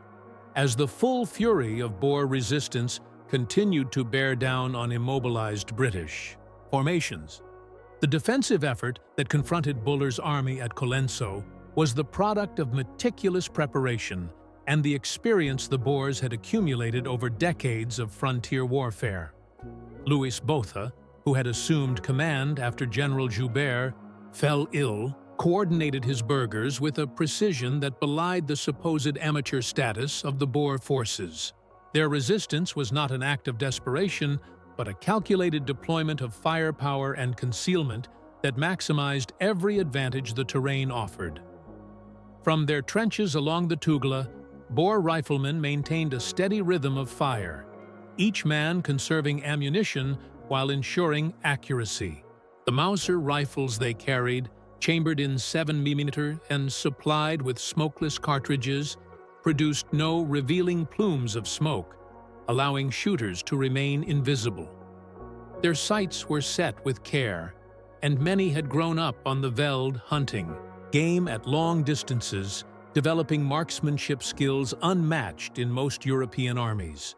As the full fury of Boer resistance continued to bear down on immobilized British formations, the defensive effort that confronted Buller's army at Colenso was the product of meticulous preparation and the experience the Boers had accumulated over decades of frontier warfare. Louis Botha, who had assumed command after General Joubert fell ill, coordinated his burghers with a precision that belied the supposed amateur status of the Boer forces. Their resistance was not an act of desperation, but a calculated deployment of firepower and concealment that maximized every advantage the terrain offered. From their trenches along the Tugela, Boer riflemen maintained a steady rhythm of fire, each man conserving ammunition while ensuring accuracy. The Mauser rifles they carried, chambered in 7mm and supplied with smokeless cartridges, produced no revealing plumes of smoke, allowing shooters to remain invisible. Their sights were set with care, and many had grown up on the veld hunting, game at long distances, developing marksmanship skills unmatched in most European armies.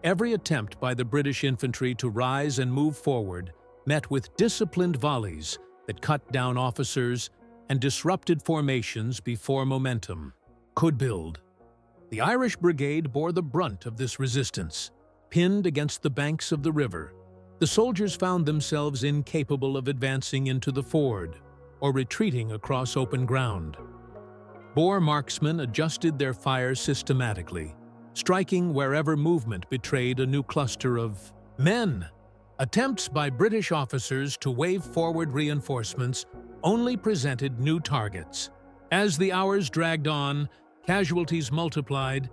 Every attempt by the British infantry to rise and move forward met with disciplined volleys that cut down officers and disrupted formations before momentum could build. The Irish Brigade bore the brunt of this resistance. Pinned against the banks of the river, the soldiers found themselves incapable of advancing into the ford or retreating across open ground. Boer marksmen adjusted their fire systematically, striking wherever movement betrayed a new cluster of men. Attempts by British officers to wave forward reinforcements only presented new targets. As the hours dragged on, casualties multiplied,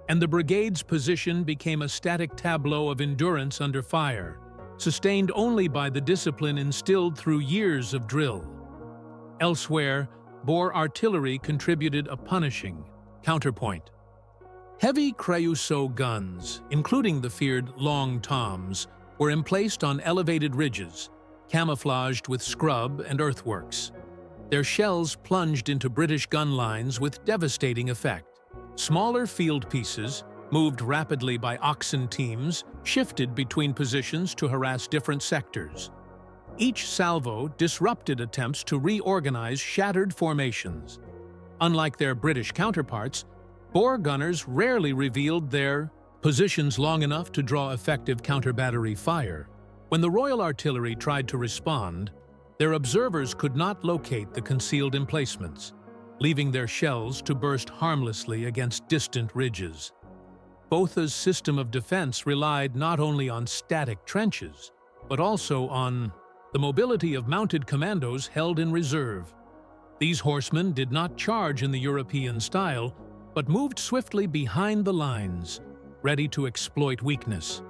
and the brigade's position became a static tableau of endurance under fire, sustained only by the discipline instilled through years of drill. Elsewhere, Boer artillery contributed a punishing counterpoint. Heavy Creusot guns, including the feared Long Toms, were emplaced on elevated ridges, camouflaged with scrub and earthworks. Their shells plunged into British gun lines with devastating effect. Smaller field pieces, moved rapidly by oxen teams, shifted between positions to harass different sectors. Each salvo disrupted attempts to reorganize shattered formations. Unlike their British counterparts, Boer gunners rarely revealed their positions long enough to draw effective counter-battery fire. When the Royal Artillery tried to respond, their observers could not locate the concealed emplacements, leaving their shells to burst harmlessly against distant ridges. Botha's system of defense relied not only on static trenches, but also on the mobility of mounted commandos held in reserve. These horsemen did not charge in the European style, but moved swiftly behind the lines, ready to exploit weakness.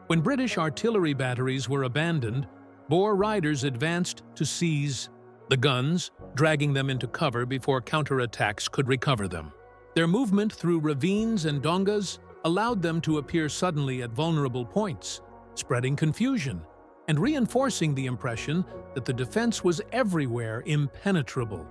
When British artillery batteries were abandoned, Boer riders advanced to seize the guns, dragging them into cover before counterattacks could recover them. Their movement through ravines and dongas allowed them to appear suddenly at vulnerable points, spreading confusion and reinforcing the impression that the defense was everywhere impenetrable.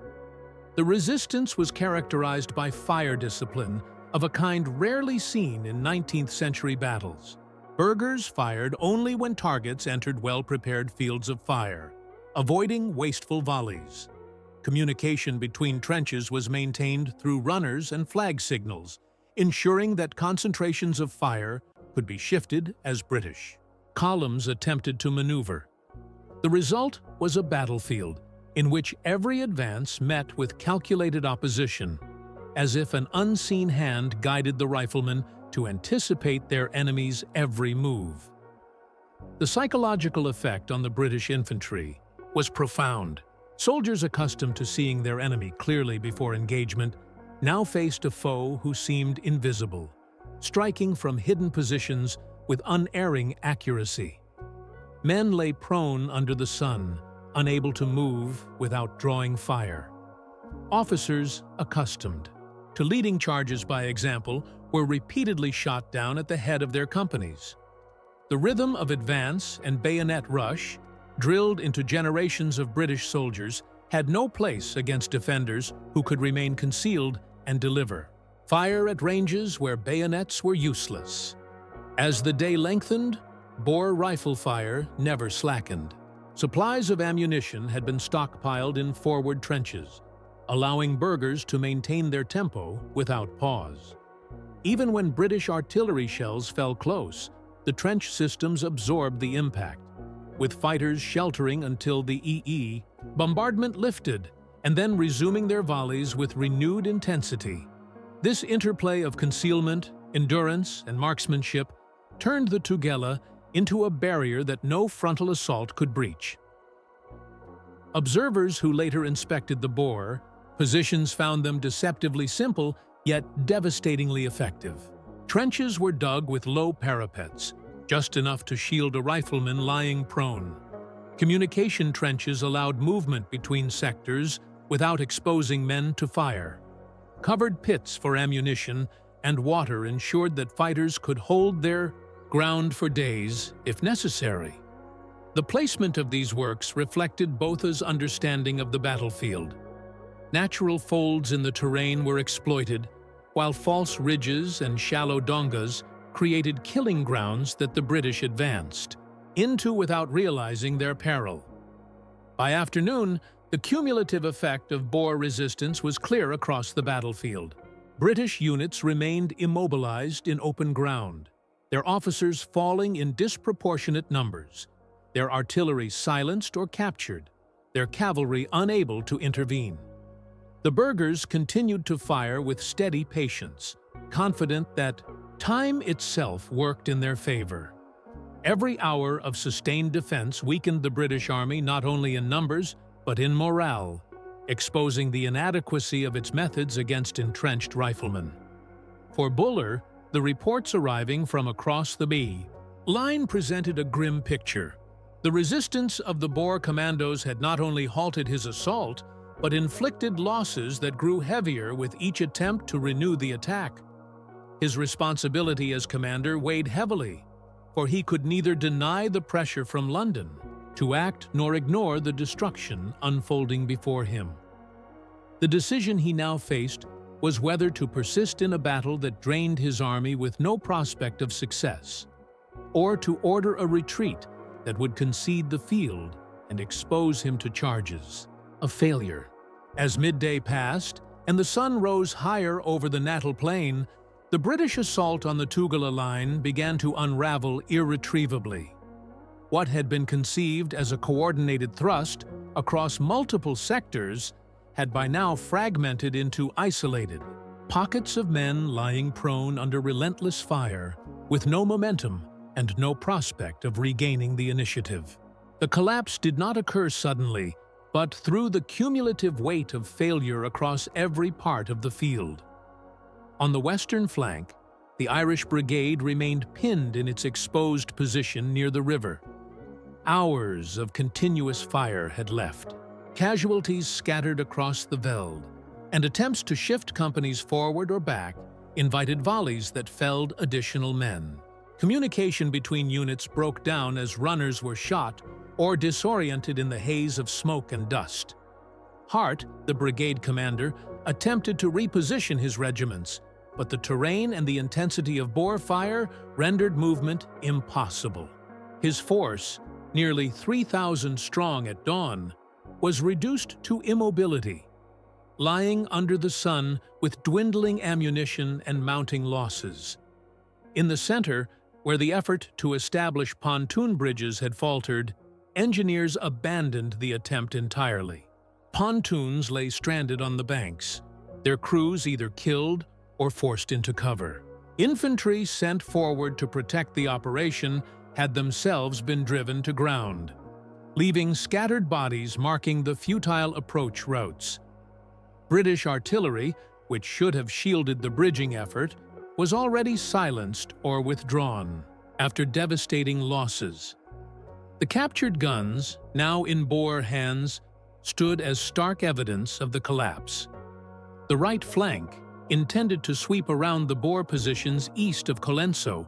The resistance was characterized by fire discipline of a kind rarely seen in 19th-century battles. Burghers fired only when targets entered well-prepared fields of fire, avoiding wasteful volleys. Communication between trenches was maintained through runners and flag signals, ensuring that concentrations of fire could be shifted as British columns attempted to maneuver. The result was a battlefield in which every advance met with calculated opposition, as if an unseen hand guided the riflemen to anticipate their enemy's every move. The psychological effect on the British infantry was profound. Soldiers accustomed to seeing their enemy clearly before engagement now faced a foe who seemed invisible, striking from hidden positions with unerring accuracy. Men lay prone under the sun, unable to move without drawing fire. Officers, accustomed to leading charges by example, were repeatedly shot down at the head of their companies. The rhythm of advance and bayonet rush, drilled into generations of British soldiers, had no place against defenders who could remain concealed and deliver. Fire at ranges where bayonets were useless. As the day lengthened, Boer rifle fire never slackened. Supplies of ammunition had been stockpiled in forward trenches, allowing burghers to maintain their tempo without pause. Even when British artillery shells fell close, the trench systems absorbed the impact, with fighters sheltering until the EE bombardment lifted and then resuming their volleys with renewed intensity. This interplay of concealment, endurance, and marksmanship turned the Tugela into a barrier that no frontal assault could breach. Observers who later inspected the Boer positions found them deceptively simple, yet devastatingly effective. Trenches were dug with low parapets, just enough to shield a rifleman lying prone. Communication trenches allowed movement between sectors without exposing men to fire. Covered pits for ammunition and water ensured that fighters could hold their ground for days, if necessary. The placement of these works reflected Botha's understanding of the battlefield. Natural folds in the terrain were exploited, while false ridges and shallow dongas created killing grounds that the British advanced into without realizing their peril. By afternoon, the cumulative effect of Boer resistance was clear across the battlefield. British units remained immobilized in open ground, their officers falling in disproportionate numbers, their artillery silenced or captured, their cavalry unable to intervene. The burghers continued to fire with steady patience, confident that time itself worked in their favor. Every hour of sustained defense weakened the British Army not only in numbers, but in morale, exposing the inadequacy of its methods against entrenched riflemen. For Buller, the reports arriving from across the B line presented a grim picture. The resistance of the Boer commandos had not only halted his assault, but inflicted losses that grew heavier with each attempt to renew the attack. His responsibility as commander weighed heavily, for he could neither deny the pressure from London to act nor ignore the destruction unfolding before him. The decision he now faced was whether to persist in a battle that drained his army with no prospect of success, or to order a retreat that would concede the field and expose him to charges. A failure. As midday passed and the sun rose higher over the Natal Plain, the British assault on the Tugela line began to unravel irretrievably. What had been conceived as a coordinated thrust across multiple sectors had by now fragmented into isolated pockets of men lying prone under relentless fire, with no momentum and no prospect of regaining the initiative. The collapse did not occur suddenly, but through the cumulative weight of failure across every part of the field. On the western flank, the Irish Brigade remained pinned in its exposed position near the river. Hours of continuous fire had left. Casualties scattered across the veld, and attempts to shift companies forward or back invited volleys that felled additional men. Communication between units broke down as runners were shot or disoriented in the haze of smoke and dust. Hart, the brigade commander, attempted to reposition his regiments, but the terrain and the intensity of Boer fire rendered movement impossible. His force, nearly 3,000 strong at dawn, was reduced to immobility, lying under the sun with dwindling ammunition and mounting losses. In the center, where the effort to establish pontoon bridges had faltered, engineers abandoned the attempt entirely. Pontoons lay stranded on the banks, their crews either killed or forced into cover. Infantry sent forward to protect the operation had themselves been driven to ground, leaving scattered bodies marking the futile approach routes. British artillery, which should have shielded the bridging effort, was already silenced or withdrawn after devastating losses. The captured guns, now in Boer hands, stood as stark evidence of the collapse. The right flank, intended to sweep around the Boer positions east of Colenso,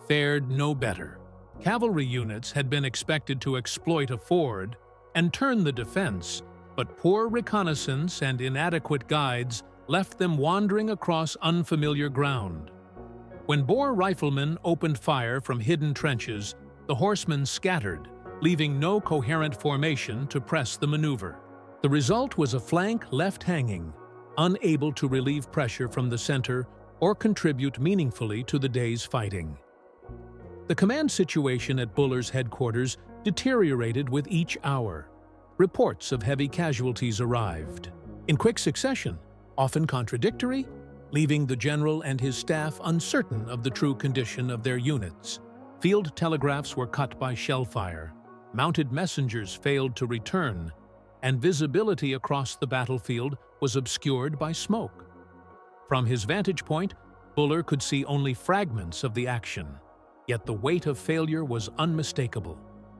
fared no better. Cavalry units had been expected to exploit a ford and turn the defense, but poor reconnaissance and inadequate guides left them wandering across unfamiliar ground. When Boer riflemen opened fire from hidden trenches, the horsemen scattered, leaving no coherent formation to press the maneuver. The result was a flank left hanging, unable to relieve pressure from the center or contribute meaningfully to the day's fighting. The command situation at Buller's headquarters deteriorated with each hour. Reports of heavy casualties arrived, in quick succession, often contradictory, leaving the general and his staff uncertain of the true condition of their units. Field telegraphs were cut by shell fire, mounted messengers failed to return, and visibility across the battlefield was obscured by smoke. From his vantage point, Buller could see only fragments of the action, yet the weight of failure was unmistakable.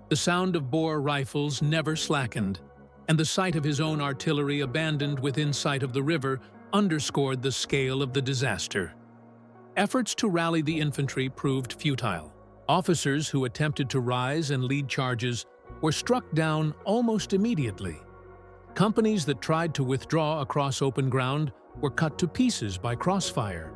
The sound of Boer rifles never slackened, and the sight of his own artillery abandoned within sight of the river underscored the scale of the disaster. Efforts to rally the infantry proved futile. Officers who attempted to rise and lead charges were struck down almost immediately. Companies that tried to withdraw across open ground were cut to pieces by crossfire.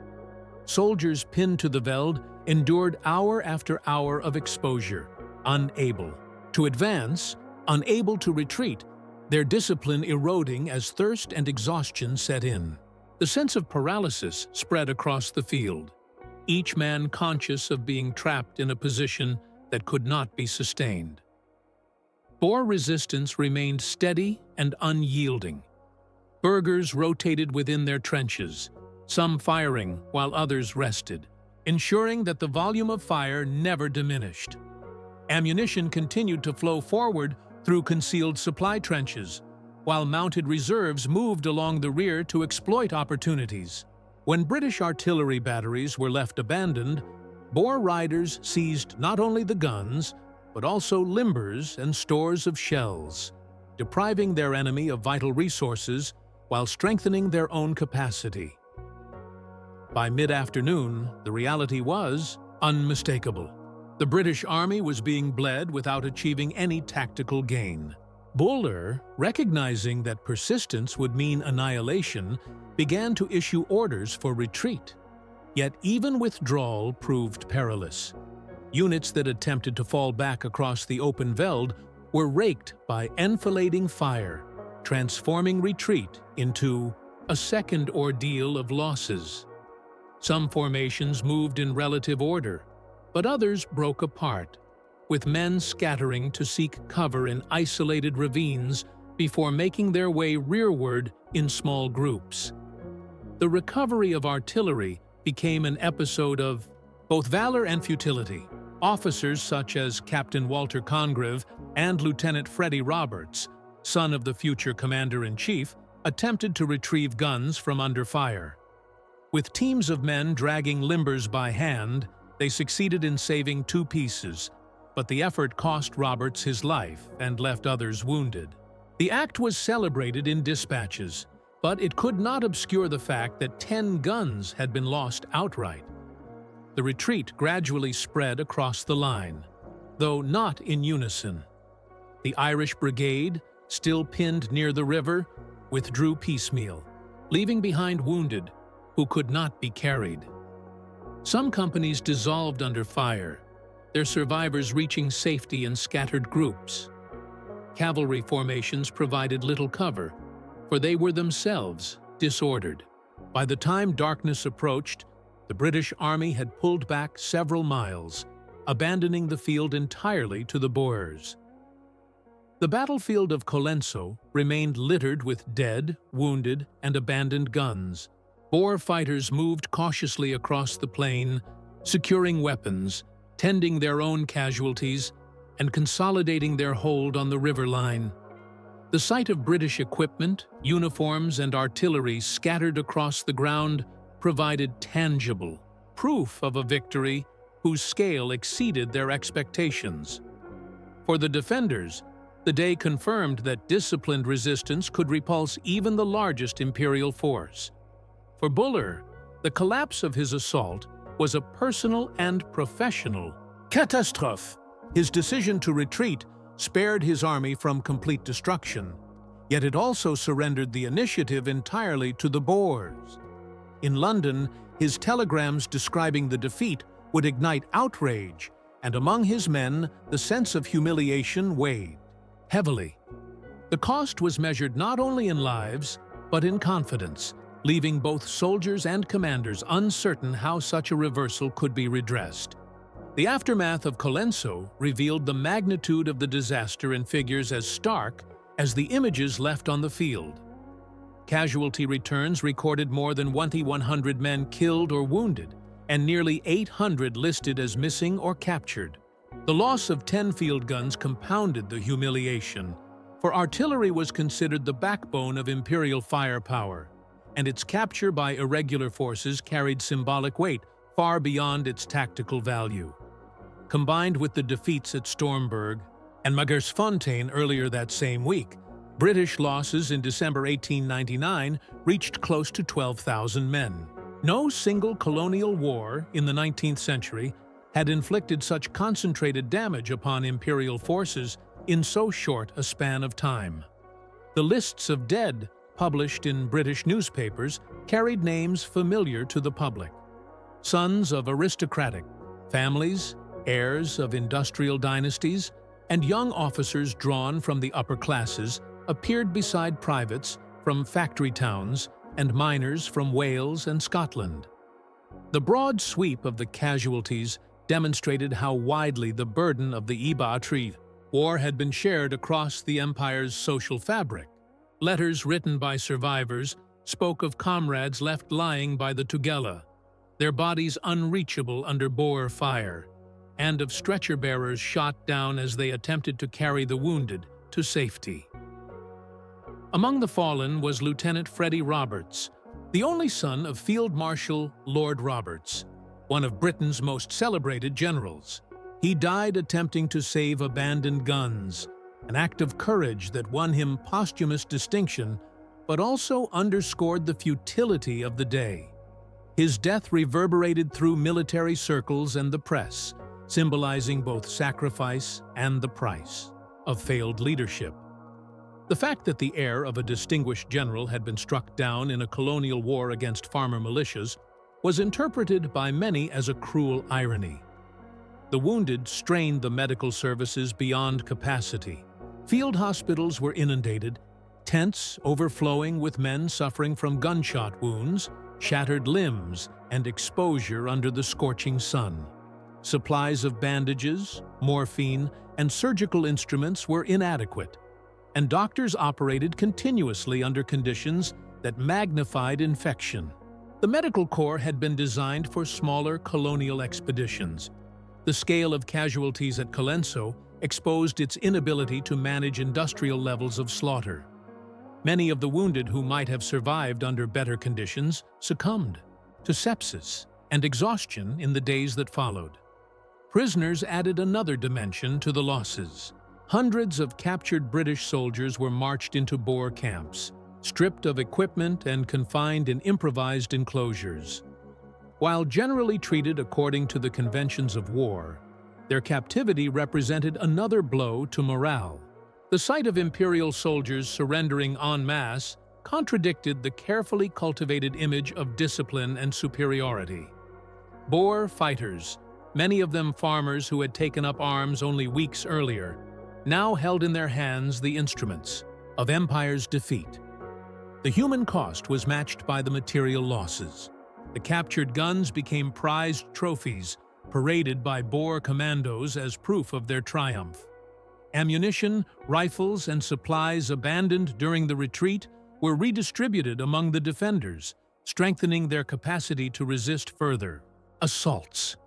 Soldiers pinned to the veld endured hour after hour of exposure, unable to advance, unable to retreat, their discipline eroding as thirst and exhaustion set in. The sense of paralysis spread across the field, each man conscious of being trapped in a position that could not be sustained. Boer resistance remained steady and unyielding. Burghers rotated within their trenches, some firing while others rested, ensuring that the volume of fire never diminished. Ammunition continued to flow forward through concealed supply trenches, while mounted reserves moved along the rear to exploit opportunities. When British artillery batteries were left abandoned, Boer riders seized not only the guns, but also limbers and stores of shells, depriving their enemy of vital resources while strengthening their own capacity. By mid-afternoon, the reality was unmistakable. The British Army was being bled without achieving any tactical gain. Buller, recognizing that persistence would mean annihilation, began to issue orders for retreat. Yet even withdrawal proved perilous. Units that attempted to fall back across the open veld were raked by enfilading fire, transforming retreat into a second ordeal of losses. Some formations moved in relative order, but others broke apart, with men scattering to seek cover in isolated ravines before making their way rearward in small groups. The recovery of artillery became an episode of both valor and futility. Officers such as Captain Walter Congreve and Lieutenant Freddie Roberts, son of the future commander-in-chief, attempted to retrieve guns from under fire. With teams of men dragging limbers by hand, they succeeded in saving 2 pieces, but the effort cost Roberts his life and left others wounded. The act was celebrated in dispatches, but it could not obscure the fact that 10 guns had been lost outright. The retreat gradually spread across the line, though not in unison. The Irish Brigade, still pinned near the river, withdrew piecemeal, leaving behind wounded who could not be carried. Some companies dissolved under fire, their survivors reaching safety in scattered groups. Cavalry formations provided little cover, for they were themselves disordered. By the time darkness approached, the British Army had pulled back several miles, abandoning the field entirely to the Boers. The battlefield of Colenso remained littered with dead, wounded, and abandoned guns. Boer fighters moved cautiously across the plain, securing weapons, tending their own casualties, and consolidating their hold on the river line. The sight of British equipment, uniforms, and artillery scattered across the ground provided tangible proof of a victory whose scale exceeded their expectations. For the defenders, the day confirmed that disciplined resistance could repulse even the largest imperial force. For Buller, the collapse of his assault was a personal and professional catastrophe. His decision to retreat spared his army from complete destruction, yet it also surrendered the initiative entirely to the Boers. In London, his telegrams describing the defeat would ignite outrage, and among his men, the sense of humiliation weighed heavily. The cost was measured not only in lives, but in confidence, leaving both soldiers and commanders uncertain how such a reversal could be redressed. The aftermath of Colenso revealed the magnitude of the disaster in figures as stark as the images left on the field. Casualty returns recorded more than 2,100 men killed or wounded, and nearly 800 listed as missing or captured. The loss of 10 field guns compounded the humiliation, for artillery was considered the backbone of imperial firepower, and its capture by irregular forces carried symbolic weight far beyond its tactical value. Combined with the defeats at Stormberg and Magersfontein earlier that same week, British losses in December 1899 reached close to 12,000 men. No single colonial war in the 19th century had inflicted such concentrated damage upon imperial forces in so short a span of time. The lists of dead published in British newspapers carried names familiar to the public. Sons of aristocratic families, heirs of industrial dynasties, and young officers drawn from the upper classes appeared beside privates from factory towns and miners from Wales and Scotland. The broad sweep of the casualties demonstrated how widely the burden of the Iba War had been shared across the empire's social fabric. Letters written by survivors spoke of comrades left lying by the Tugela, their bodies unreachable under Boer fire, and of stretcher-bearers shot down as they attempted to carry the wounded to safety. Among the fallen was Lieutenant Freddie Roberts, the only son of Field Marshal Lord Roberts, one of Britain's most celebrated generals. He died attempting to save abandoned guns, an act of courage that won him posthumous distinction, but also underscored the futility of the day. His death reverberated through military circles and the press, symbolizing both sacrifice and the price of failed leadership. The fact that the heir of a distinguished general had been struck down in a colonial war against farmer militias was interpreted by many as a cruel irony. The wounded strained the medical services beyond capacity. Field hospitals were inundated, tents overflowing with men suffering from gunshot wounds, shattered limbs, and exposure under the scorching sun. Supplies of bandages, morphine, and surgical instruments were inadequate, and doctors operated continuously under conditions that magnified infection. The medical corps had been designed for smaller colonial expeditions. The scale of casualties at Colenso exposed its inability to manage industrial levels of slaughter. Many of the wounded who might have survived under better conditions succumbed to sepsis and exhaustion in the days that followed. Prisoners added another dimension to the losses. Hundreds of captured British soldiers were marched into Boer camps, stripped of equipment and confined in improvised enclosures. While generally treated according to the conventions of war, their captivity represented another blow to morale. The sight of imperial soldiers surrendering en masse contradicted the carefully cultivated image of discipline and superiority. Boer fighters, many of them farmers who had taken up arms only weeks earlier, now held in their hands the instruments of empire's defeat. The human cost was matched by the material losses. The captured guns became prized trophies, paraded by Boer commandos as proof of their triumph. Ammunition, rifles, and supplies abandoned during the retreat were redistributed among the defenders, strengthening their capacity to resist further assaults.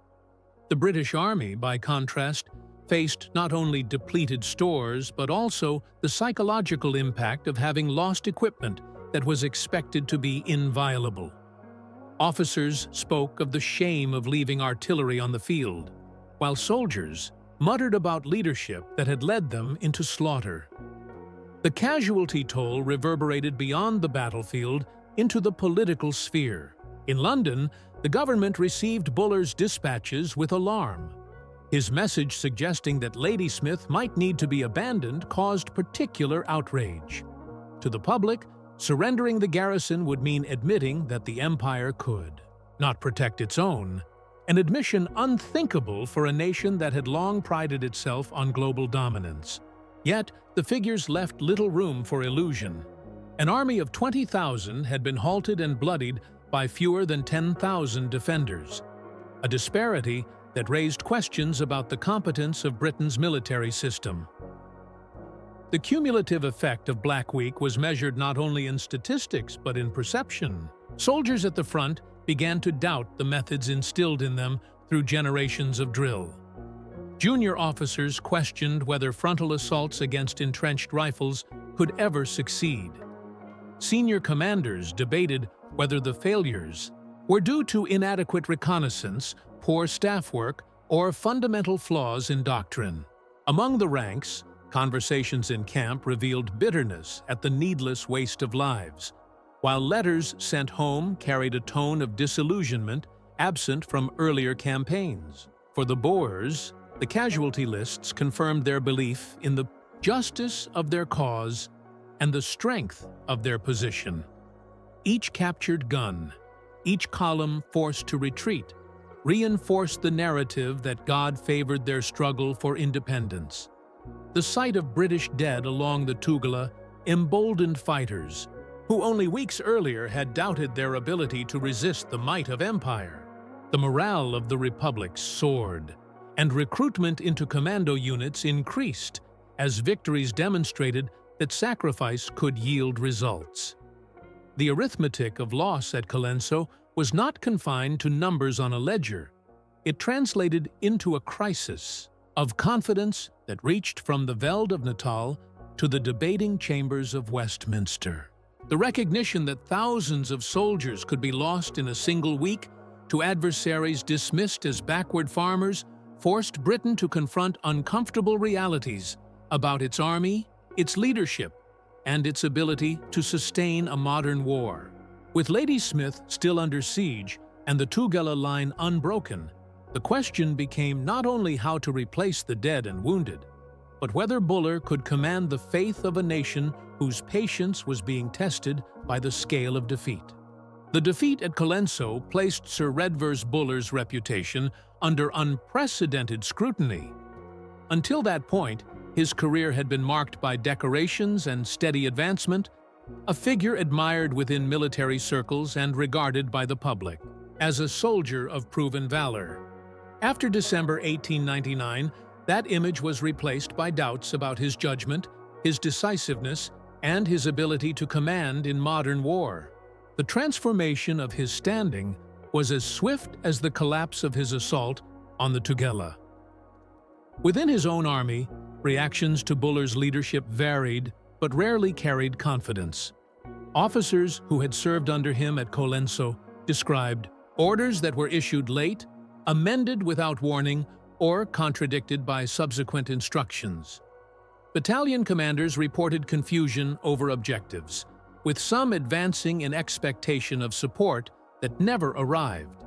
The British Army, by contrast, faced not only depleted stores but also the psychological impact of having lost equipment that was expected to be inviolable. Officers spoke of the shame of leaving artillery on the field, while soldiers muttered about leadership that had led them into slaughter. The casualty toll reverberated beyond the battlefield into the political sphere. In London, the government received Buller's dispatches with alarm. His message suggesting that Ladysmith might need to be abandoned caused particular outrage. To the public, surrendering the garrison would mean admitting that the empire could not protect its own, an admission unthinkable for a nation that had long prided itself on global dominance. Yet, the figures left little room for illusion. An army of 20,000 had been halted and bloodied by fewer than 10,000 defenders, a disparity that raised questions about the competence of Britain's military system. The cumulative effect of Black Week was measured not only in statistics but in perception. Soldiers at the front began to doubt the methods instilled in them through generations of drill. Junior officers questioned whether frontal assaults against entrenched rifles could ever succeed. Senior commanders debated whether the failures were due to inadequate reconnaissance, poor staff work, or fundamental flaws in doctrine. Among the ranks, conversations in camp revealed bitterness at the needless waste of lives, while letters sent home carried a tone of disillusionment absent from earlier campaigns. For the Boers, the casualty lists confirmed their belief in the justice of their cause and the strength of their position. Each captured gun, each column forced to retreat, reinforced the narrative that God favored their struggle for independence. The sight of British dead along the Tugela emboldened fighters who only weeks earlier had doubted their ability to resist the might of empire. The morale of the Republic soared, and recruitment into commando units increased as victories demonstrated that sacrifice could yield results. The arithmetic of loss at Colenso was not confined to numbers on a ledger. It translated into a crisis of confidence that reached from the Veld of Natal to the debating chambers of Westminster. The recognition that thousands of soldiers could be lost in a single week to adversaries dismissed as backward farmers forced Britain to confront uncomfortable realities about its army, its leadership, and its ability to sustain a modern war. With Ladysmith still under siege and the Tugela line unbroken, the question became not only how to replace the dead and wounded, but whether Buller could command the faith of a nation whose patience was being tested by the scale of defeat. The defeat at Colenso placed Sir Redvers Buller's reputation under unprecedented scrutiny. Until that point, his career had been marked by decorations and steady advancement, a figure admired within military circles and regarded by the public as a soldier of proven valor. After December 1899, that image was replaced by doubts about his judgment, his decisiveness, and his ability to command in modern war. The transformation of his standing was as swift as the collapse of his assault on the Tugela. Within his own army, reactions to Buller's leadership varied but rarely carried confidence. Officers who had served under him at Colenso described orders that were issued late, amended without warning, or contradicted by subsequent instructions. Battalion commanders reported confusion over objectives, with some advancing in expectation of support that never arrived.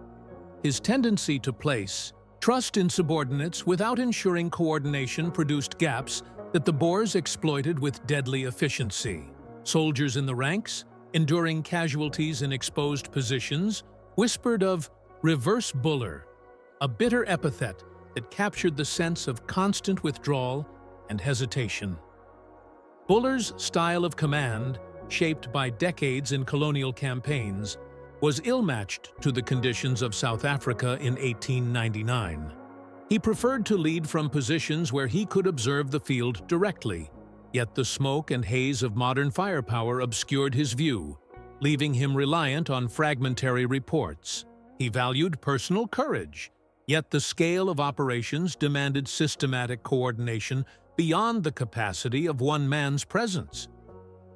His tendency to place trust in subordinates without ensuring coordination produced gaps that the Boers exploited with deadly efficiency. Soldiers in the ranks, enduring casualties in exposed positions, whispered of "reverse Buller," a bitter epithet that captured the sense of constant withdrawal and hesitation. Buller's style of command, shaped by decades in colonial campaigns, was ill-matched to the conditions of South Africa in 1899. He preferred to lead from positions where he could observe the field directly, yet the smoke and haze of modern firepower obscured his view, leaving him reliant on fragmentary reports. He valued personal courage, yet the scale of operations demanded systematic coordination beyond the capacity of one man's presence.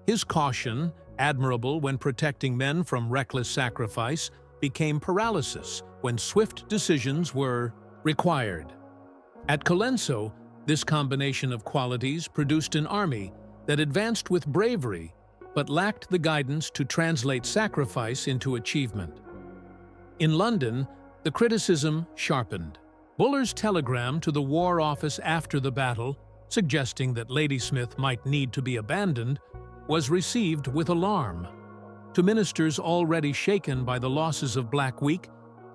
His caution, admirable when protecting men from reckless sacrifice, became paralysis when swift decisions were required. At Colenso, this combination of qualities produced an army that advanced with bravery but lacked the guidance to translate sacrifice into achievement. In London, the criticism sharpened. Buller's telegram to the War Office after the battle, suggesting that Ladysmith might need to be abandoned, was received with alarm. To ministers already shaken by the losses of Black Week,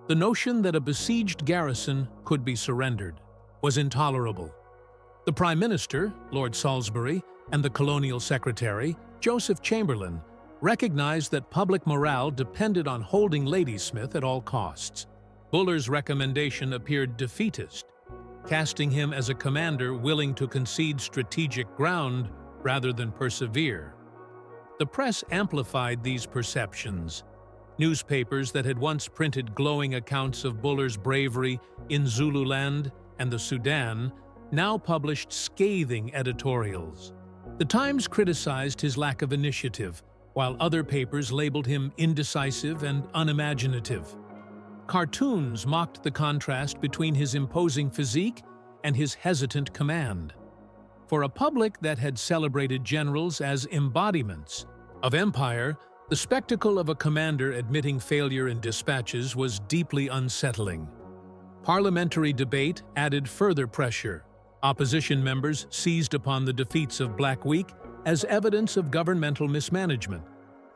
the notion that a besieged garrison could be surrendered was intolerable. The Prime Minister, Lord Salisbury, and the Colonial Secretary, Joseph Chamberlain, recognized that public morale depended on holding Ladysmith at all costs. Buller's recommendation appeared defeatist, casting him as a commander willing to concede strategic ground rather than persevere. The press amplified these perceptions. Newspapers that had once printed glowing accounts of Buller's bravery in Zululand and the Sudan now published scathing editorials. The Times criticized his lack of initiative, while other papers labeled him indecisive and unimaginative. Cartoons mocked the contrast between his imposing physique and his hesitant command. For a public that had celebrated generals as embodiments of empire, the spectacle of a commander admitting failure in dispatches was deeply unsettling. Parliamentary debate added further pressure. Opposition members seized upon the defeats of Black Week as evidence of governmental mismanagement,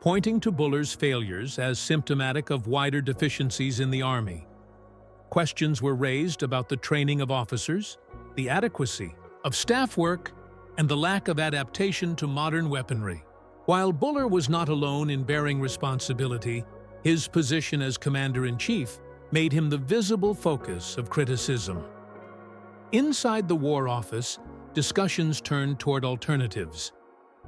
pointing to Buller's failures as symptomatic of wider deficiencies in the army. Questions were raised about the training of officers, the adequacy of staff work, and the lack of adaptation to modern weaponry. While Buller was not alone in bearing responsibility, his position as commander-in-chief made him the visible focus of criticism. Inside the War Office, discussions turned toward alternatives.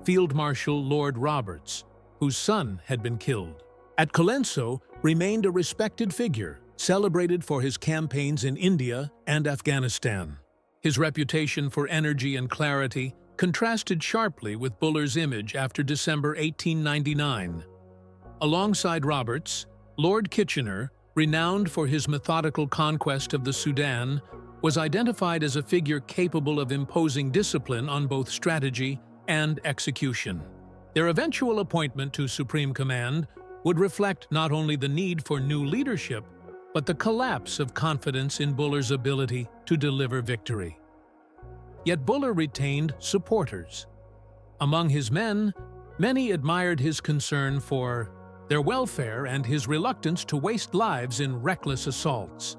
Field Marshal Lord Roberts, whose son had been killed at Colenso, remained a respected figure, celebrated for his campaigns in India and Afghanistan. His reputation for energy and clarity contrasted sharply with Buller's image after December 1899. Alongside Roberts, Lord Kitchener, renowned for his methodical conquest of the Sudan, was identified as a figure capable of imposing discipline on both strategy and execution. Their eventual appointment to Supreme Command would reflect not only the need for new leadership, but the collapse of confidence in Buller's ability to deliver victory. Yet Buller retained supporters. Among his men, many admired his concern for their welfare and his reluctance to waste lives in reckless assaults.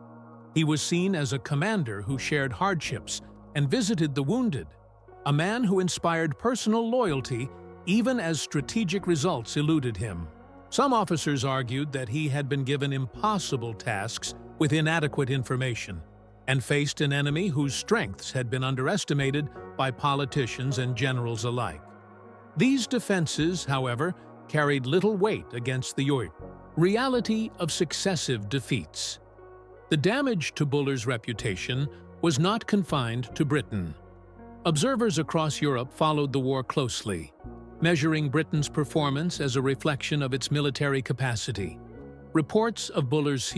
He was seen as a commander who shared hardships and visited the wounded, a man who inspired personal loyalty even as strategic results eluded him. Some officers argued that he had been given impossible tasks with inadequate information and faced an enemy whose strengths had been underestimated by politicians and generals alike. These defenses, however, carried little weight against the reality of successive defeats. The damage to Buller's reputation was not confined to Britain. Observers across Europe followed the war closely, measuring Britain's performance as a reflection of its military capacity. Reports of Buller's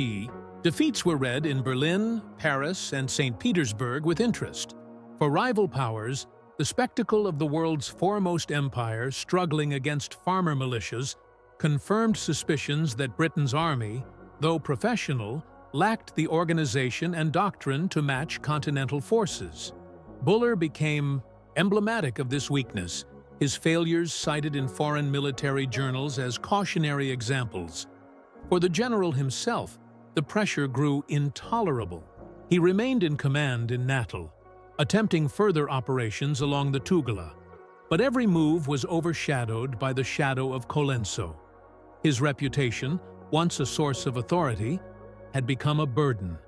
defeats were read in Berlin, Paris, and St. Petersburg with interest. For rival powers, the spectacle of the world's foremost empire struggling against farmer militias confirmed suspicions that Britain's army, though professional, lacked the organization and doctrine to match continental forces. Buller became emblematic of this weakness, his failures cited in foreign military journals as cautionary examples. For the general himself, the pressure grew intolerable. He remained in command in Natal, attempting further operations along the Tugela, but every move was overshadowed by the shadow of Colenso. His reputation, once a source of authority, had become a burden.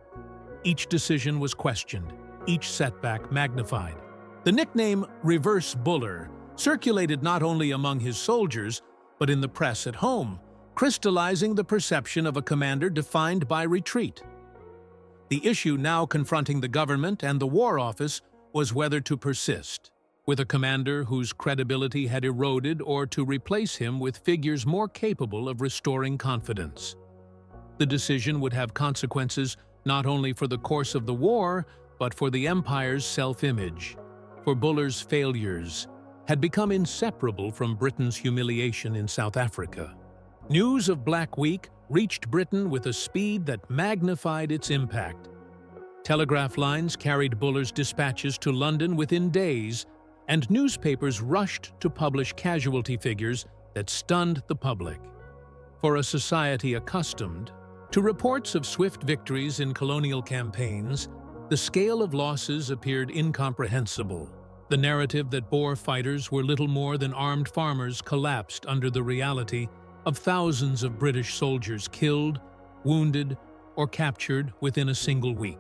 Each decision was questioned, each setback magnified. The nickname Reverse Buller circulated not only among his soldiers, but in the press at home, crystallizing the perception of a commander defined by retreat. The issue now confronting the government and the War Office was whether to persist with a commander whose credibility had eroded or to replace him with figures more capable of restoring confidence. The decision would have consequences not only for the course of the war, but for the empire's self-image. For Buller's failures had become inseparable from Britain's humiliation in South Africa. News of Black Week reached Britain with a speed that magnified its impact. Telegraph lines carried Buller's dispatches to London within days, and newspapers rushed to publish casualty figures that stunned the public. For a society accustomed to reports of swift victories in colonial campaigns, the scale of losses appeared incomprehensible. The narrative that Boer fighters were little more than armed farmers collapsed under the reality of thousands of British soldiers killed, wounded, or captured within a single week.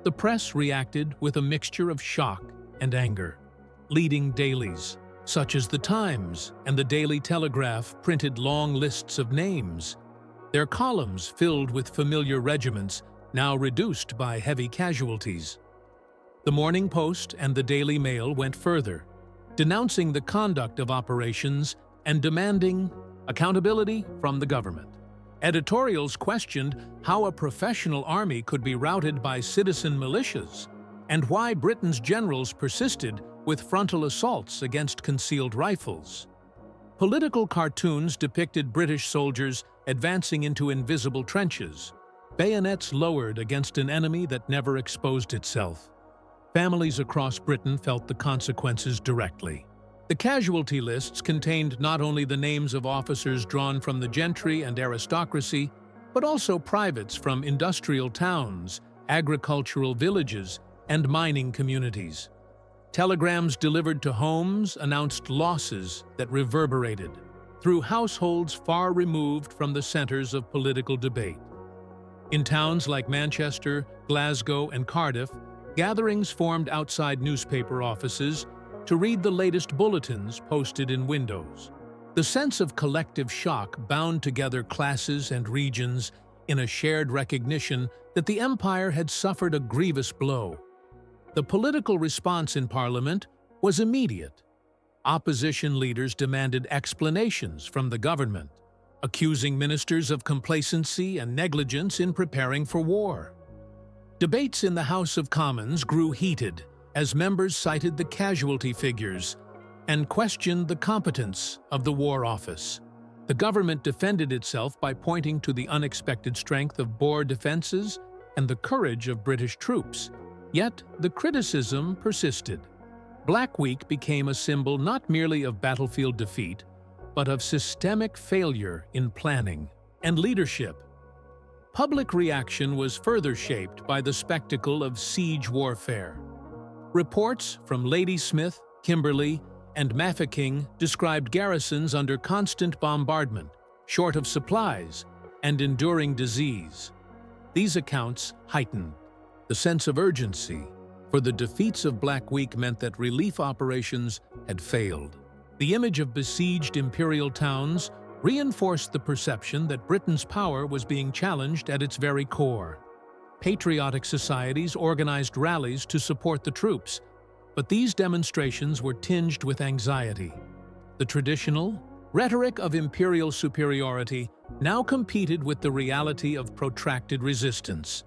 The press reacted with a mixture of shock and anger. Leading dailies, such as The Times and the Daily Telegraph, printed long lists of names, their columns filled with familiar regiments now reduced by heavy casualties. The Morning Post and the Daily Mail went further, denouncing the conduct of operations and demanding accountability from the government. Editorials questioned how a professional army could be routed by citizen militias and why Britain's generals persisted with frontal assaults against concealed rifles. Political cartoons depicted British soldiers advancing into invisible trenches, bayonets lowered against an enemy that never exposed itself. Families across Britain felt the consequences directly. The casualty lists contained not only the names of officers drawn from the gentry and aristocracy, but also privates from industrial towns, agricultural villages, and mining communities. Telegrams delivered to homes announced losses that reverberated through households far removed from the centers of political debate. In towns like Manchester, Glasgow, and Cardiff, gatherings formed outside newspaper offices to read the latest bulletins posted in windows. The sense of collective shock bound together classes and regions in a shared recognition that the empire had suffered a grievous blow. The political response in Parliament was immediate. Opposition leaders demanded explanations from the government, accusing ministers of complacency and negligence in preparing for war. Debates in the House of Commons grew heated as members cited the casualty figures and questioned the competence of the War Office. The government defended itself by pointing to the unexpected strength of Boer defenses and the courage of British troops. Yet the criticism persisted. Black Week became a symbol not merely of battlefield defeat, but of systemic failure in planning and leadership. Public reaction was further shaped by the spectacle of siege warfare. Reports from Ladysmith, Kimberley, and Mafeking described garrisons under constant bombardment, short of supplies, and enduring disease. These accounts heightened the sense of urgency, for the defeats of Black Week meant that relief operations had failed. The image of besieged imperial towns reinforced the perception that Britain's power was being challenged at its very core. Patriotic societies organized rallies to support the troops, but these demonstrations were tinged with anxiety. The traditional rhetoric of imperial superiority now competed with the reality of protracted resistance.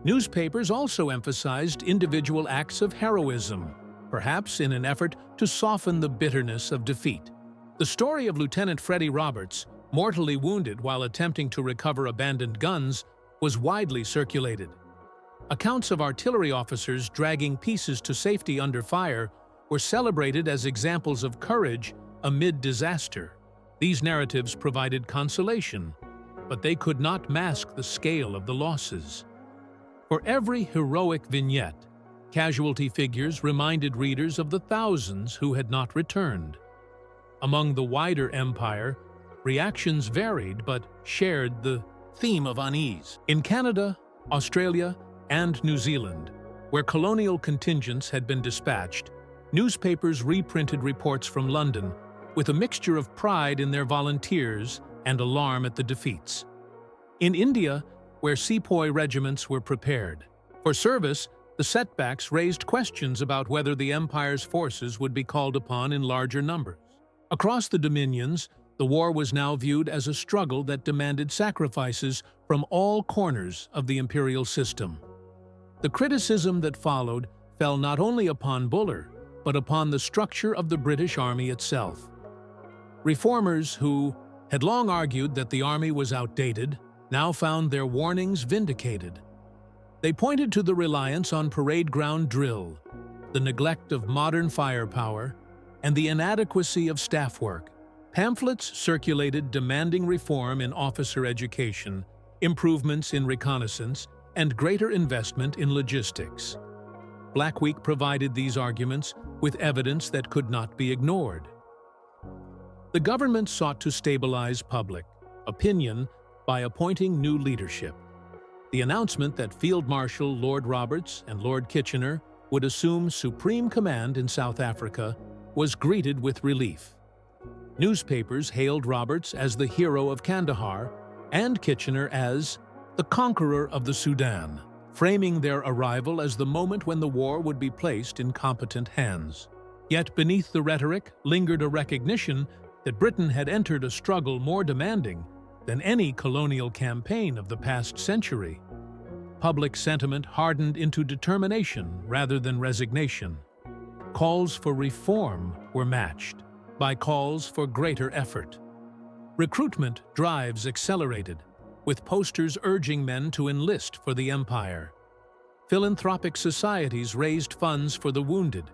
Newspapers also emphasized individual acts of heroism, perhaps in an effort to soften the bitterness of defeat. The story of Lieutenant Freddie Roberts, mortally wounded while attempting to recover abandoned guns, was widely circulated. Accounts of artillery officers dragging pieces to safety under fire were celebrated as examples of courage amid disaster. These narratives provided consolation, but they could not mask the scale of the losses. For every heroic vignette, casualty figures reminded readers of the thousands who had not returned. Among the wider empire, reactions varied but shared the theme of unease. In Canada, Australia, and New Zealand, where colonial contingents had been dispatched, newspapers reprinted reports from London with a mixture of pride in their volunteers and alarm at the defeats. In India, where sepoy regiments were prepared for service, the setbacks raised questions about whether the empire's forces would be called upon in larger numbers. Across the dominions, the war was now viewed as a struggle that demanded sacrifices from all corners of the imperial system. The criticism that followed fell not only upon Buller, but upon the structure of the British Army itself. Reformers who had long argued that the army was outdated now found their warnings vindicated. They pointed to the reliance on parade ground drill, the neglect of modern firepower, and the inadequacy of staff work. Pamphlets circulated demanding reform in officer education, improvements in reconnaissance, and greater investment in logistics. Black Week provided these arguments with evidence that could not be ignored. The government sought to stabilize public opinion by appointing new leadership. The announcement that Field Marshal Lord Roberts and Lord Kitchener would assume supreme command in South Africa was greeted with relief. Newspapers hailed Roberts as the hero of Kandahar, and Kitchener as the conqueror of the Sudan, framing their arrival as the moment when the war would be placed in competent hands. Yet beneath the rhetoric lingered a recognition that Britain had entered a struggle more demanding than any colonial campaign of the past century. Public sentiment hardened into determination rather than resignation. Calls for reform were matched by calls for greater effort. Recruitment drives accelerated, with posters urging men to enlist for the empire. Philanthropic societies raised funds for the wounded,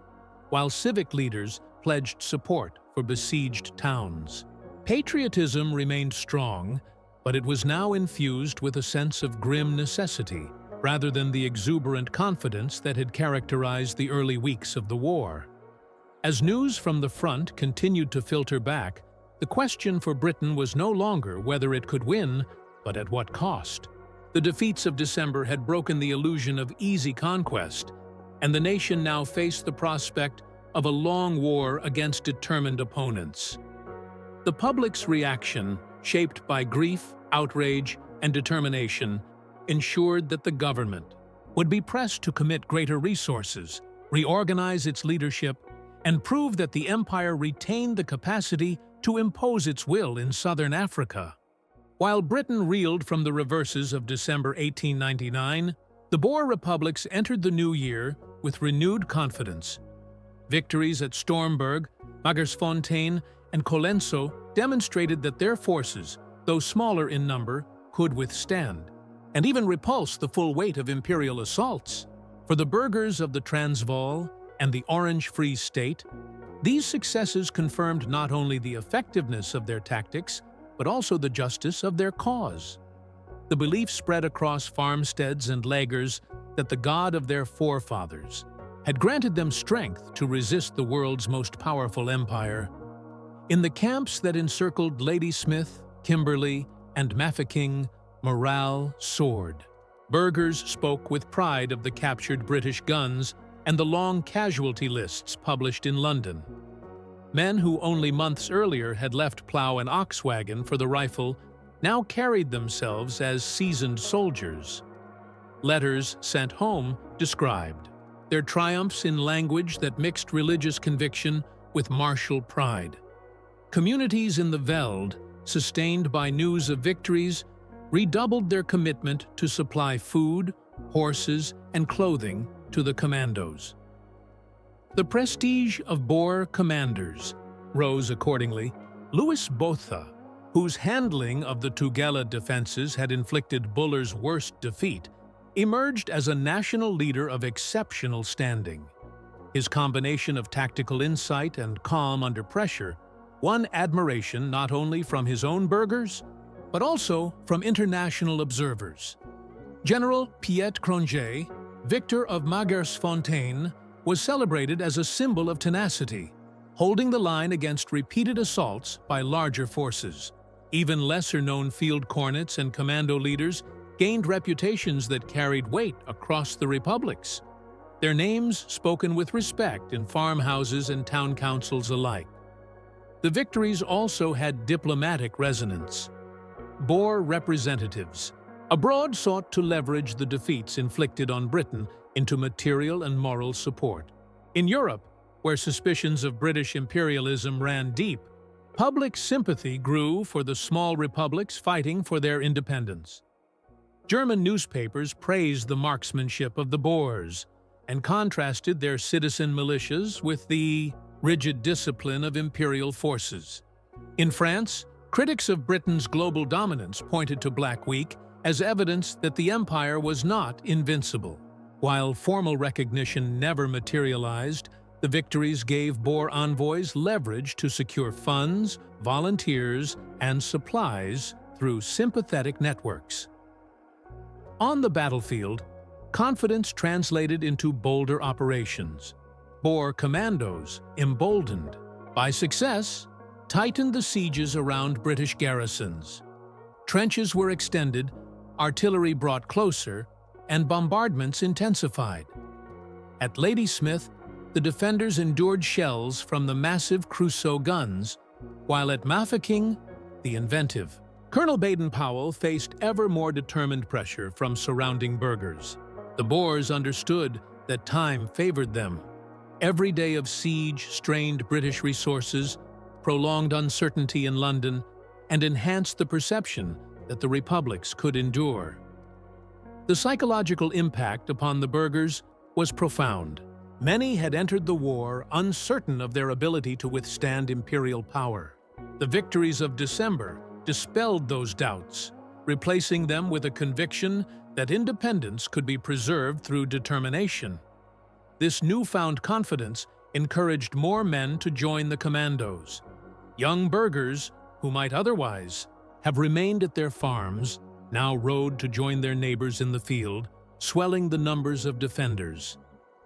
while civic leaders pledged support for besieged towns. Patriotism remained strong, but it was now infused with a sense of grim necessity, rather than the exuberant confidence that had characterized the early weeks of the war. As news from the front continued to filter back, the question for Britain was no longer whether it could win, but at what cost. The defeats of December had broken the illusion of easy conquest, and the nation now faced the prospect of a long war against determined opponents. The public's reaction, shaped by grief, outrage, and determination, ensured that the government would be pressed to commit greater resources, reorganize its leadership, and prove that the empire retained the capacity to impose its will in southern Africa. While Britain reeled from the reverses of December 1899, the Boer republics entered the new year with renewed confidence. Victories at Stormberg, Magersfontein, and Colenso demonstrated that their forces, though smaller in number, could withstand, and even repulse the full weight of imperial assaults. For the burghers of the Transvaal and the Orange Free State, these successes confirmed not only the effectiveness of their tactics, but also the justice of their cause. The belief spread across farmsteads and lagers that the God of their forefathers had granted them strength to resist the world's most powerful empire. In the camps that encircled Ladysmith, Kimberley, and Mafeking, morale soared. Burghers spoke with pride of the captured British guns and the long casualty lists published in London. Men who only months earlier had left plow and ox wagon for the rifle now carried themselves as seasoned soldiers. Letters sent home described their triumphs in language that mixed religious conviction with martial pride. Communities in the Veld, sustained by news of victories, redoubled their commitment to supply food, horses, and clothing to the commandos. The prestige of Boer commanders rose accordingly. Louis Botha, whose handling of the Tugela defenses had inflicted Buller's worst defeat, emerged as a national leader of exceptional standing. His combination of tactical insight and calm under pressure won admiration not only from his own burghers, but also from international observers. General Piet Cronje, victor of Magersfontein, was celebrated as a symbol of tenacity, holding the line against repeated assaults by larger forces. Even lesser-known field cornets and commando leaders gained reputations that carried weight across the republics, their names spoken with respect in farmhouses and town councils alike. The victories also had diplomatic resonance. Boer representatives abroad sought to leverage the defeats inflicted on Britain into material and moral support. In Europe, where suspicions of British imperialism ran deep, public sympathy grew for the small republics fighting for their independence. German newspapers praised the marksmanship of the Boers and contrasted their citizen militias with the rigid discipline of imperial forces. In France, critics of Britain's global dominance pointed to Black Week as evidence that the empire was not invincible. While formal recognition never materialized, the victories gave Boer envoys leverage to secure funds, volunteers, and supplies through sympathetic networks. On the battlefield, confidence translated into bolder operations. Boer commandos, emboldened by success, tightened the sieges around British garrisons. Trenches were extended, artillery brought closer, and bombardments intensified. At Ladysmith, the defenders endured shells from the massive Crusoe guns, while at Mafeking, the inventive, Colonel Baden-Powell faced ever more determined pressure from surrounding burghers. The Boers understood that time favored them. Every day of siege strained British resources, prolonged uncertainty in London, and enhanced the perception that the republics could endure. The psychological impact upon the burghers was profound. Many had entered the war uncertain of their ability to withstand imperial power. The victories of December dispelled those doubts, replacing them with a conviction that independence could be preserved through determination. This newfound confidence encouraged more men to join the commandos. Young burghers, who might otherwise have remained at their farms, now rode to join their neighbors in the field, swelling the numbers of defenders.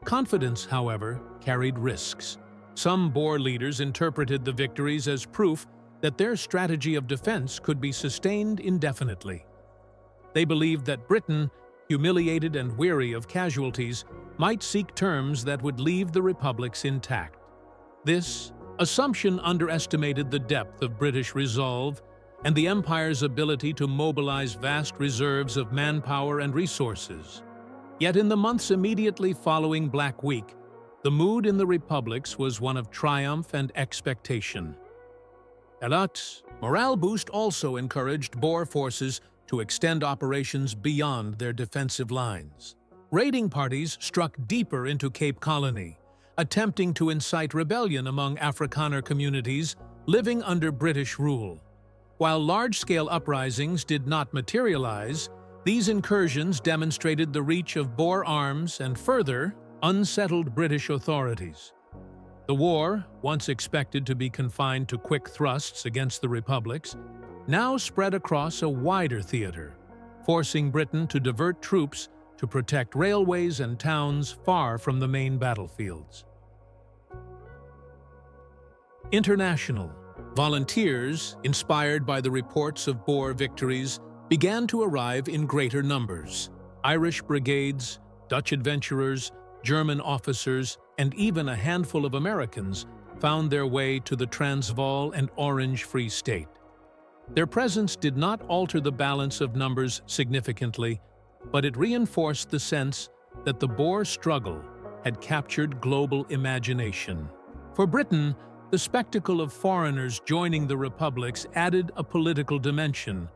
Confidence, however, carried risks. Some Boer leaders interpreted the victories as proof that their strategy of defense could be sustained indefinitely. They believed that Britain, humiliated and weary of casualties, might seek terms that would leave the republics intact. This assumption underestimated the depth of British resolve and the empire's ability to mobilize vast reserves of manpower and resources. Yet in the months immediately following Black Week, the mood in the republics was one of triumph and expectation. But morale boost also encouraged Boer forces to extend operations beyond their defensive lines. Raiding parties struck deeper into Cape Colony, attempting to incite rebellion among Afrikaner communities living under British rule. While large-scale uprisings did not materialize, these incursions demonstrated the reach of Boer arms and further unsettled British authorities. The war, once expected to be confined to quick thrusts against the republics, now spread across a wider theater, forcing Britain to divert troops to protect railways and towns far from the main battlefields. International volunteers, inspired by the reports of Boer victories, began to arrive in greater numbers. Irish brigades, Dutch adventurers, German officers, and even a handful of Americans found their way to the Transvaal and Orange Free State. Their presence did not alter the balance of numbers significantly, but it reinforced the sense that the Boer struggle had captured global imagination. For Britain, the spectacle of foreigners joining the republics added a political dimension,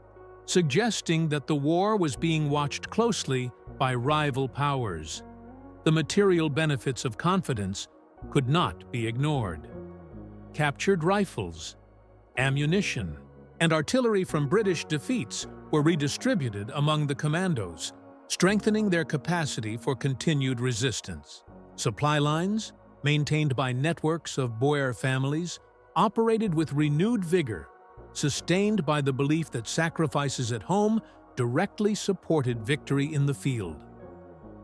suggesting that the war was being watched closely by rival powers. The material benefits of confidence could not be ignored. Captured rifles, ammunition, and artillery from British defeats were redistributed among the commandos, strengthening their capacity for continued resistance. Supply lines, maintained by networks of Boer families, operated with renewed vigor, sustained by the belief that sacrifices at home directly supported victory in the field.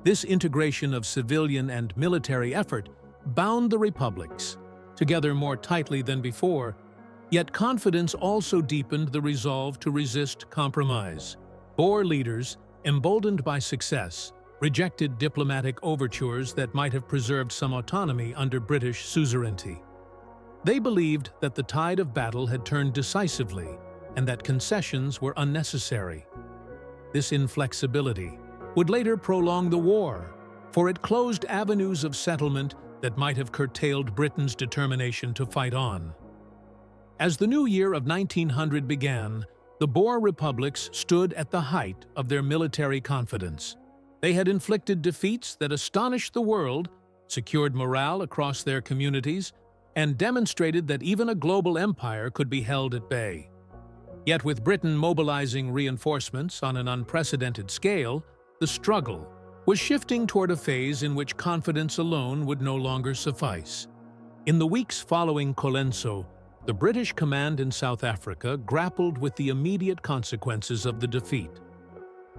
This integration of civilian and military effort bound the republics together more tightly than before, yet confidence also deepened the resolve to resist compromise. Boer leaders, emboldened by success, rejected diplomatic overtures that might have preserved some autonomy under British suzerainty. They believed that the tide of battle had turned decisively and that concessions were unnecessary. This inflexibility would later prolong the war, for it closed avenues of settlement that might have curtailed Britain's determination to fight on. As the new year of 1900 began, the Boer republics stood at the height of their military confidence. They had inflicted defeats that astonished the world, secured morale across their communities, and demonstrated that even a global empire could be held at bay. Yet with Britain mobilizing reinforcements on an unprecedented scale, the struggle was shifting toward a phase in which confidence alone would no longer suffice. In the weeks following Colenso, the British command in South Africa grappled with the immediate consequences of the defeat.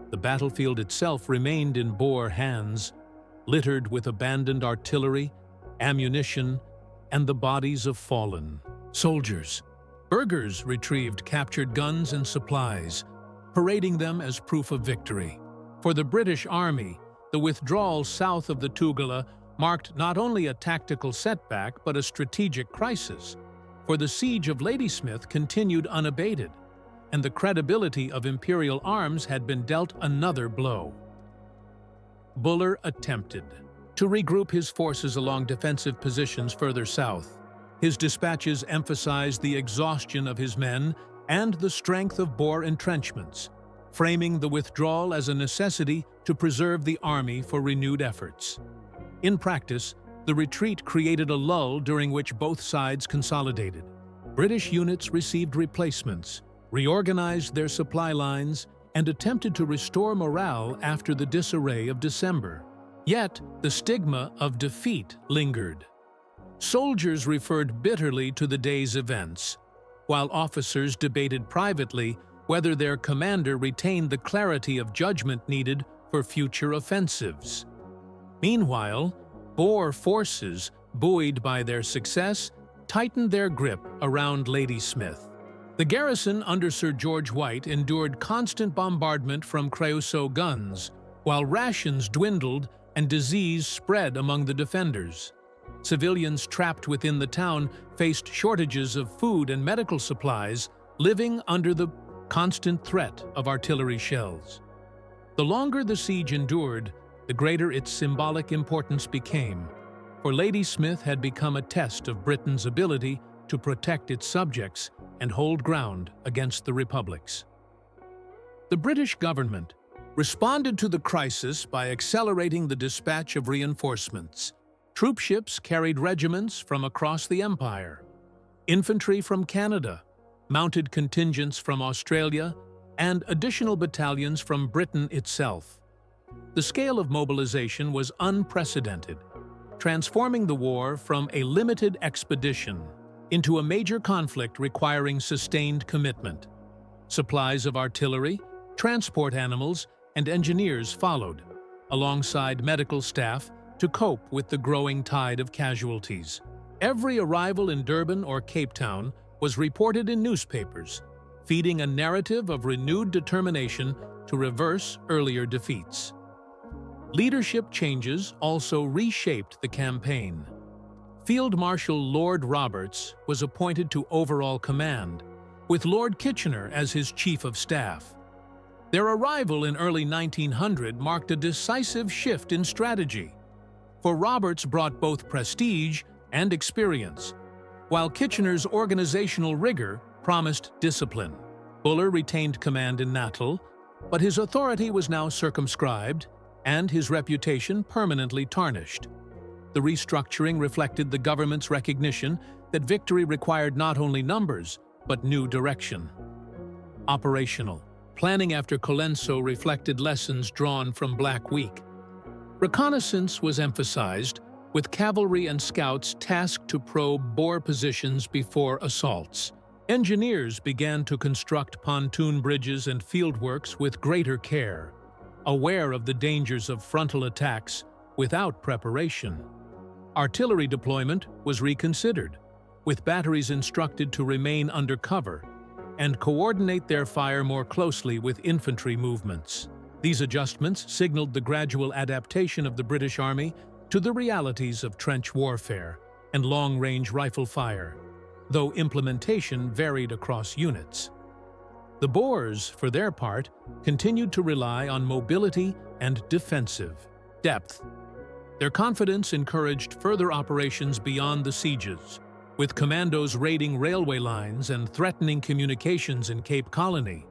The battlefield itself remained in Boer hands, littered with abandoned artillery, ammunition, and the bodies of fallen soldiers. Burghers retrieved captured guns and supplies, parading them as proof of victory. For the British Army, the withdrawal south of the Tugela marked not only a tactical setback but a strategic crisis, for the siege of Ladysmith continued unabated. and the credibility of imperial arms had been dealt another blow. Buller attempted to regroup his forces along defensive positions further south. His dispatches emphasized the exhaustion of his men and the strength of Boer entrenchments, framing the withdrawal as a necessity to preserve the army for renewed efforts. In practice, the retreat created a lull during which both sides consolidated. British units received replacements, reorganized their supply lines, and attempted to restore morale after the disarray of December. Yet, the stigma of defeat lingered. Soldiers referred bitterly to the day's events, while officers debated privately whether their commander retained the clarity of judgment needed for future offensives. Meanwhile, Boer forces, buoyed by their success, tightened their grip around Ladysmith. The garrison under Sir George White endured constant bombardment from Creusot guns, while rations dwindled and disease spread among the defenders. Civilians trapped within the town faced shortages of food and medical supplies, living under the constant threat of artillery shells. The longer the siege endured, the greater its symbolic importance became, for Ladysmith had become a test of Britain's ability to protect its subjects and hold ground against the republics. The British government responded to the crisis by accelerating the dispatch of reinforcements. Troop ships carried regiments from across the empire, infantry from Canada, mounted contingents from Australia, and additional battalions from Britain itself. The scale of mobilization was unprecedented, transforming the war from a limited expedition into a major conflict requiring sustained commitment. Supplies of artillery, transport animals, and engineers followed, alongside medical staff, to cope with the growing tide of casualties. Every arrival in Durban or Cape Town was reported in newspapers, feeding a narrative of renewed determination to reverse earlier defeats. Leadership changes also reshaped the campaign. Field Marshal Lord Roberts was appointed to overall command, with Lord Kitchener as his chief of staff. Their arrival in early 1900 marked a decisive shift in strategy, for Roberts brought both prestige and experience, while Kitchener's organizational rigor promised discipline. Buller retained command in Natal, but his authority was now circumscribed and his reputation permanently tarnished. The restructuring reflected the government's recognition that victory required not only numbers, but new direction. Operational planning after Colenso reflected lessons drawn from Black Week. Reconnaissance was emphasized, with cavalry and scouts tasked to probe Boer positions before assaults. Engineers began to construct pontoon bridges and fieldworks with greater care, aware of the dangers of frontal attacks without preparation. Artillery deployment was reconsidered, with batteries instructed to remain under cover and coordinate their fire more closely with infantry movements. These adjustments signaled the gradual adaptation of the British Army to the realities of trench warfare and long-range rifle fire, though implementation varied across units. The Boers, for their part, continued to rely on mobility and defensive depth. Their confidence encouraged further operations beyond the sieges, with commandos raiding railway lines and threatening communications in Cape Colony.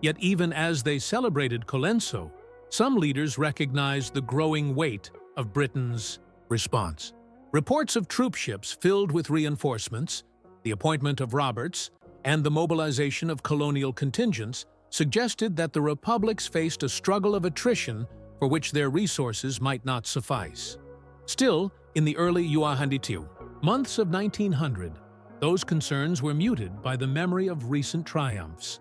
Yet even as they celebrated Colenso, some leaders recognized the growing weight of Britain's response. Reports of troop ships filled with reinforcements, the appointment of Roberts, and the mobilization of colonial contingents suggested that the republics faced a struggle of attrition for which their resources might not suffice. Still, in the early Yuahanditiu months of 1900, those concerns were muted by the memory of recent triumphs.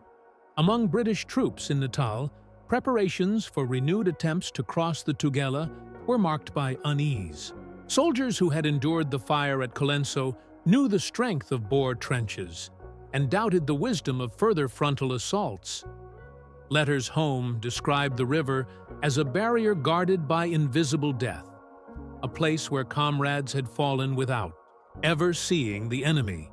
Among British troops in Natal, preparations for renewed attempts to cross the Tugela were marked by unease. Soldiers who had endured the fire at Colenso knew the strength of Boer trenches and doubted the wisdom of further frontal assaults. Letters home described the river as a barrier guarded by invisible death, a place where comrades had fallen without ever seeing the enemy.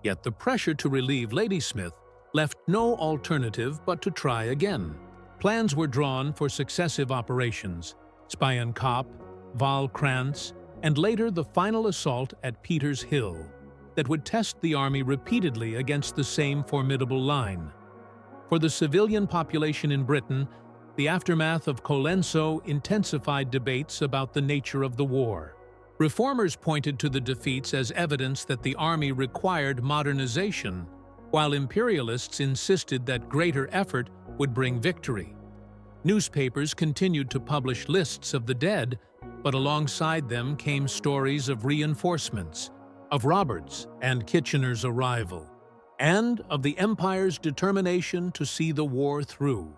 Yet the pressure to relieve Ladysmith left no alternative but to try again. Plans were drawn for successive operations, Spion-Kop, Wahlkranz, and later the final assault at Peter's Hill, that would test the army repeatedly against the same formidable line. For the civilian population in Britain, the aftermath of Colenso intensified debates about the nature of the war. Reformers pointed to the defeats as evidence that the army required modernization, while imperialists insisted that greater effort would bring victory. Newspapers continued to publish lists of the dead, but alongside them came stories of reinforcements, of Roberts and Kitchener's arrival, and of the Empire's determination to see the war through.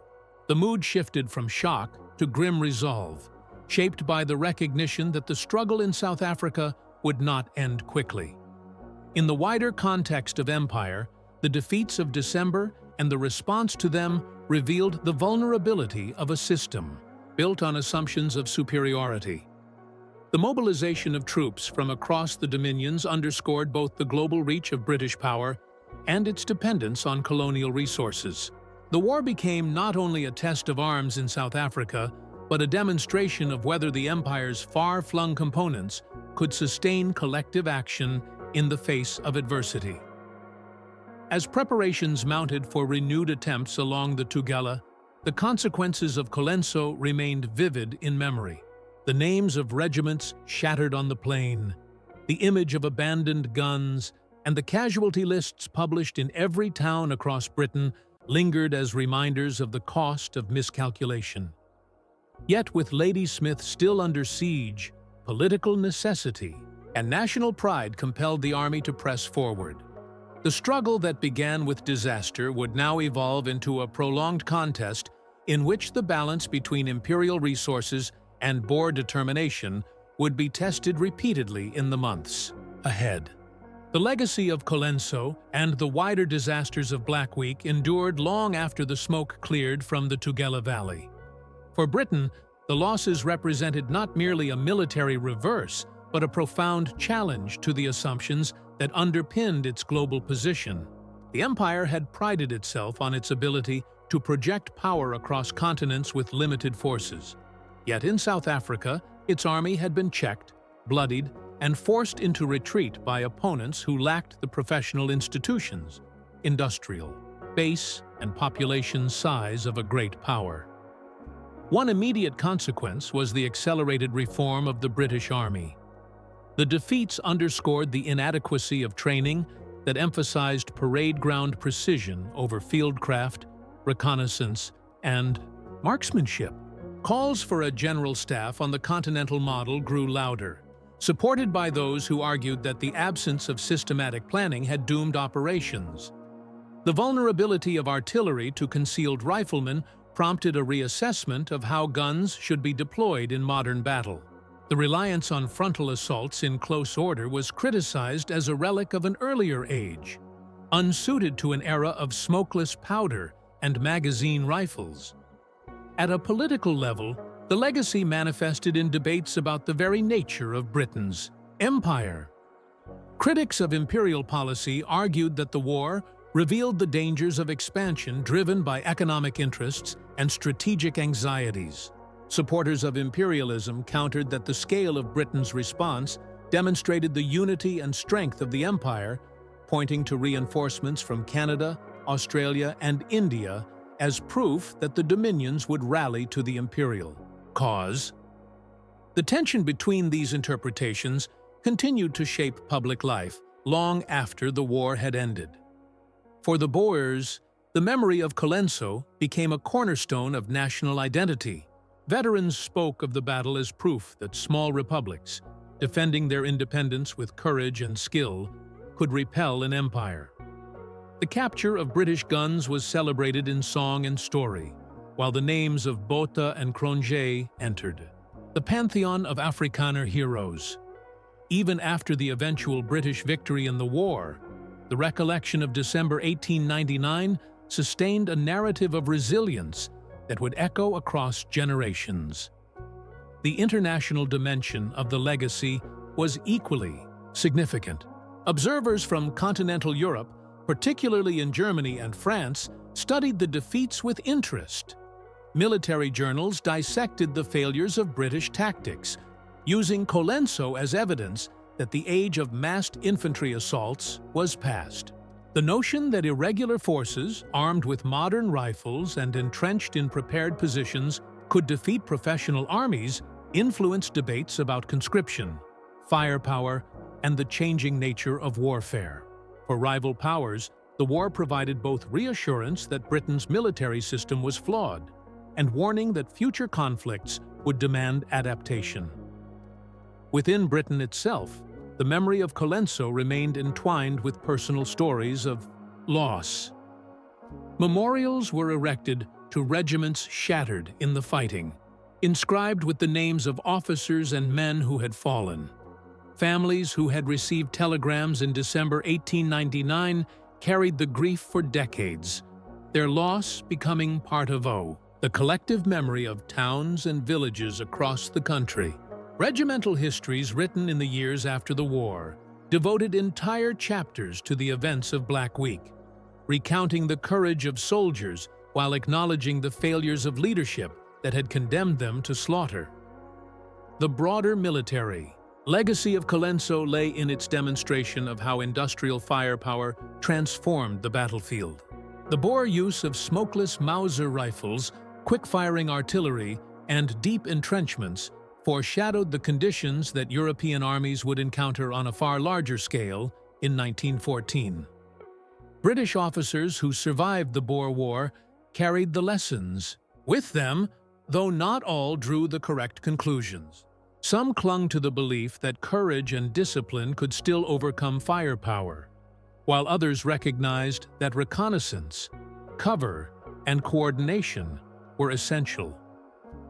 The mood shifted from shock to grim resolve, shaped by the recognition that the struggle in South Africa would not end quickly. In the wider context of empire, the defeats of December and the response to them revealed the vulnerability of a system built on assumptions of superiority. The mobilization of troops from across the dominions underscored both the global reach of British power and its dependence on colonial resources. The war became not only a test of arms in South Africa, but a demonstration of whether the empire's far-flung components could sustain collective action in the face of adversity. As preparations mounted for renewed attempts along the Tugela, the consequences of Colenso remained vivid in memory. The names of regiments shattered on the plain, the image of abandoned guns, and the casualty lists published in every town across Britain lingered as reminders of the cost of miscalculation. Yet with Ladysmith still under siege, political necessity and national pride compelled the army to press forward. The struggle that began with disaster would now evolve into a prolonged contest in which the balance between imperial resources and Boer determination would be tested repeatedly in the months ahead. The legacy of Colenso and the wider disasters of Black Week endured long after the smoke cleared from the Tugela Valley. For Britain, the losses represented not merely a military reverse, but a profound challenge to the assumptions that underpinned its global position. The empire had prided itself on its ability to project power across continents with limited forces. Yet in South Africa, its army had been checked, bloodied, and forced into retreat by opponents who lacked the professional institutions, industrial, base, and population size of a great power. One immediate consequence was the accelerated reform of the British Army. The defeats underscored the inadequacy of training that emphasized parade ground precision over fieldcraft, reconnaissance, and marksmanship. Calls for a general staff on the continental model grew louder, supported by those who argued that the absence of systematic planning had doomed operations. The vulnerability of artillery to concealed riflemen prompted a reassessment of how guns should be deployed in modern battle. The reliance on frontal assaults in close order was criticized as a relic of an earlier age, unsuited to an era of smokeless powder and magazine rifles. At a political level, the legacy manifested in debates about the very nature of Britain's empire. Critics of imperial policy argued that the war revealed the dangers of expansion driven by economic interests and strategic anxieties. Supporters of imperialism countered that the scale of Britain's response demonstrated the unity and strength of the empire, pointing to reinforcements from Canada, Australia, and India as proof that the dominions would rally to the imperial cause. The tension between these interpretations continued to shape public life long after the war had ended. For the Boers, the memory of Colenso became a cornerstone of national identity. Veterans spoke of the battle as proof that small republics, defending their independence with courage and skill, could repel an empire. The capture of British guns was celebrated in song and story, while the names of Botha and Cronje entered the pantheon of Afrikaner heroes. Even after the eventual British victory in the war, the recollection of December 1899 sustained a narrative of resilience that would echo across generations. The international dimension of the legacy was equally significant. Observers from continental Europe particularly in Germany and France, studied the defeats with interest. Military journals dissected the failures of British tactics, using Colenso as evidence that the age of massed infantry assaults was past. The notion that irregular forces, armed with modern rifles and entrenched in prepared positions, could defeat professional armies influenced debates about conscription, firepower, and the changing nature of warfare. For rival powers, the war provided both reassurance that Britain's military system was flawed and warning that future conflicts would demand adaptation. Within Britain itself, the memory of Colenso remained entwined with personal stories of loss. Memorials were erected to regiments shattered in the fighting, inscribed with the names of officers and men who had fallen. Families who had received telegrams in December 1899 carried the grief for decades, their loss becoming part of the collective memory of towns and villages across the country. Regimental histories written in the years after the war devoted entire chapters to the events of Black Week, recounting the courage of soldiers while acknowledging the failures of leadership that had condemned them to slaughter. The broader military legacy of Colenso lay in its demonstration of how industrial firepower transformed the battlefield. The Boer use of smokeless Mauser rifles, quick-firing artillery, and deep entrenchments foreshadowed the conditions that European armies would encounter on a far larger scale in 1914. British officers who survived the Boer War carried the lessons with them, though not all drew the correct conclusions. Some clung to the belief that courage and discipline could still overcome firepower, while others recognized that reconnaissance, cover, and coordination were essential.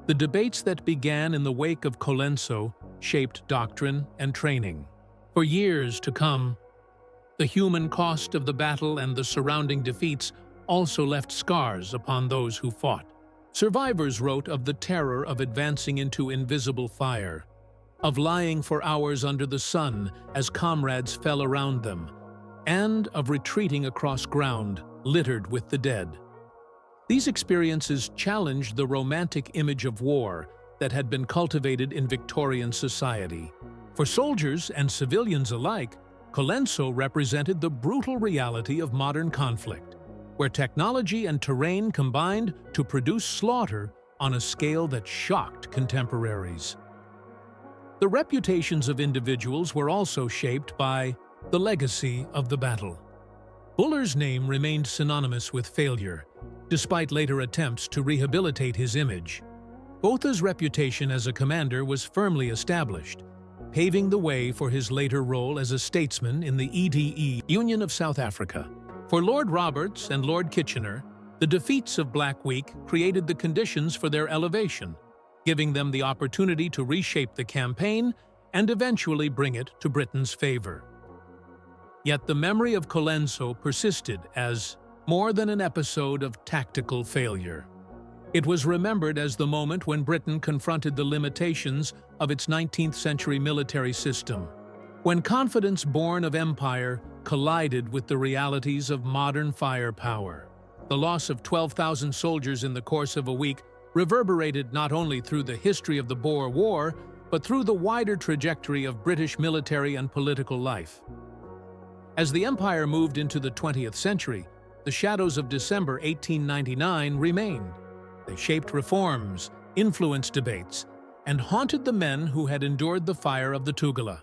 The debates that began in the wake of Colenso shaped doctrine and training. For years to come, the human cost of the battle and the surrounding defeats also left scars upon those who fought. Survivors wrote of the terror of advancing into invisible fire, of lying for hours under the sun as comrades fell around them, and of retreating across ground littered with the dead. These experiences challenged the romantic image of war that had been cultivated in Victorian society. For soldiers and civilians alike, Colenso represented the brutal reality of modern conflict, where technology and terrain combined to produce slaughter on a scale that shocked contemporaries. The reputations of individuals were also shaped by the legacy of the battle. Buller's name remained synonymous with failure, despite later attempts to rehabilitate his image. Botha's reputation as a commander was firmly established, paving the way for his later role as a statesman in the EDE Union of South Africa. For Lord Roberts and Lord Kitchener, the defeats of Black Week created the conditions for their elevation, giving them the opportunity to reshape the campaign and eventually bring it to Britain's favor. Yet the memory of Colenso persisted as more than an episode of tactical failure. It was remembered as the moment when Britain confronted the limitations of its 19th-century military system, when confidence born of empire collided with the realities of modern firepower. The loss of 12,000 soldiers in the course of a week reverberated not only through the history of the Boer War, but through the wider trajectory of British military and political life. As the empire moved into the 20th century, the shadows of December 1899 remained. They shaped reforms, influenced debates, and haunted the men who had endured the fire of the Tugela.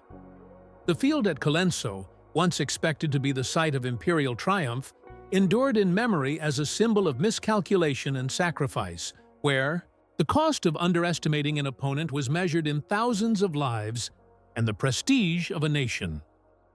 The field at Colenso, once expected to be the site of imperial triumph, endured in memory as a symbol of miscalculation and sacrifice, where the cost of underestimating an opponent was measured in thousands of lives and the prestige of a nation.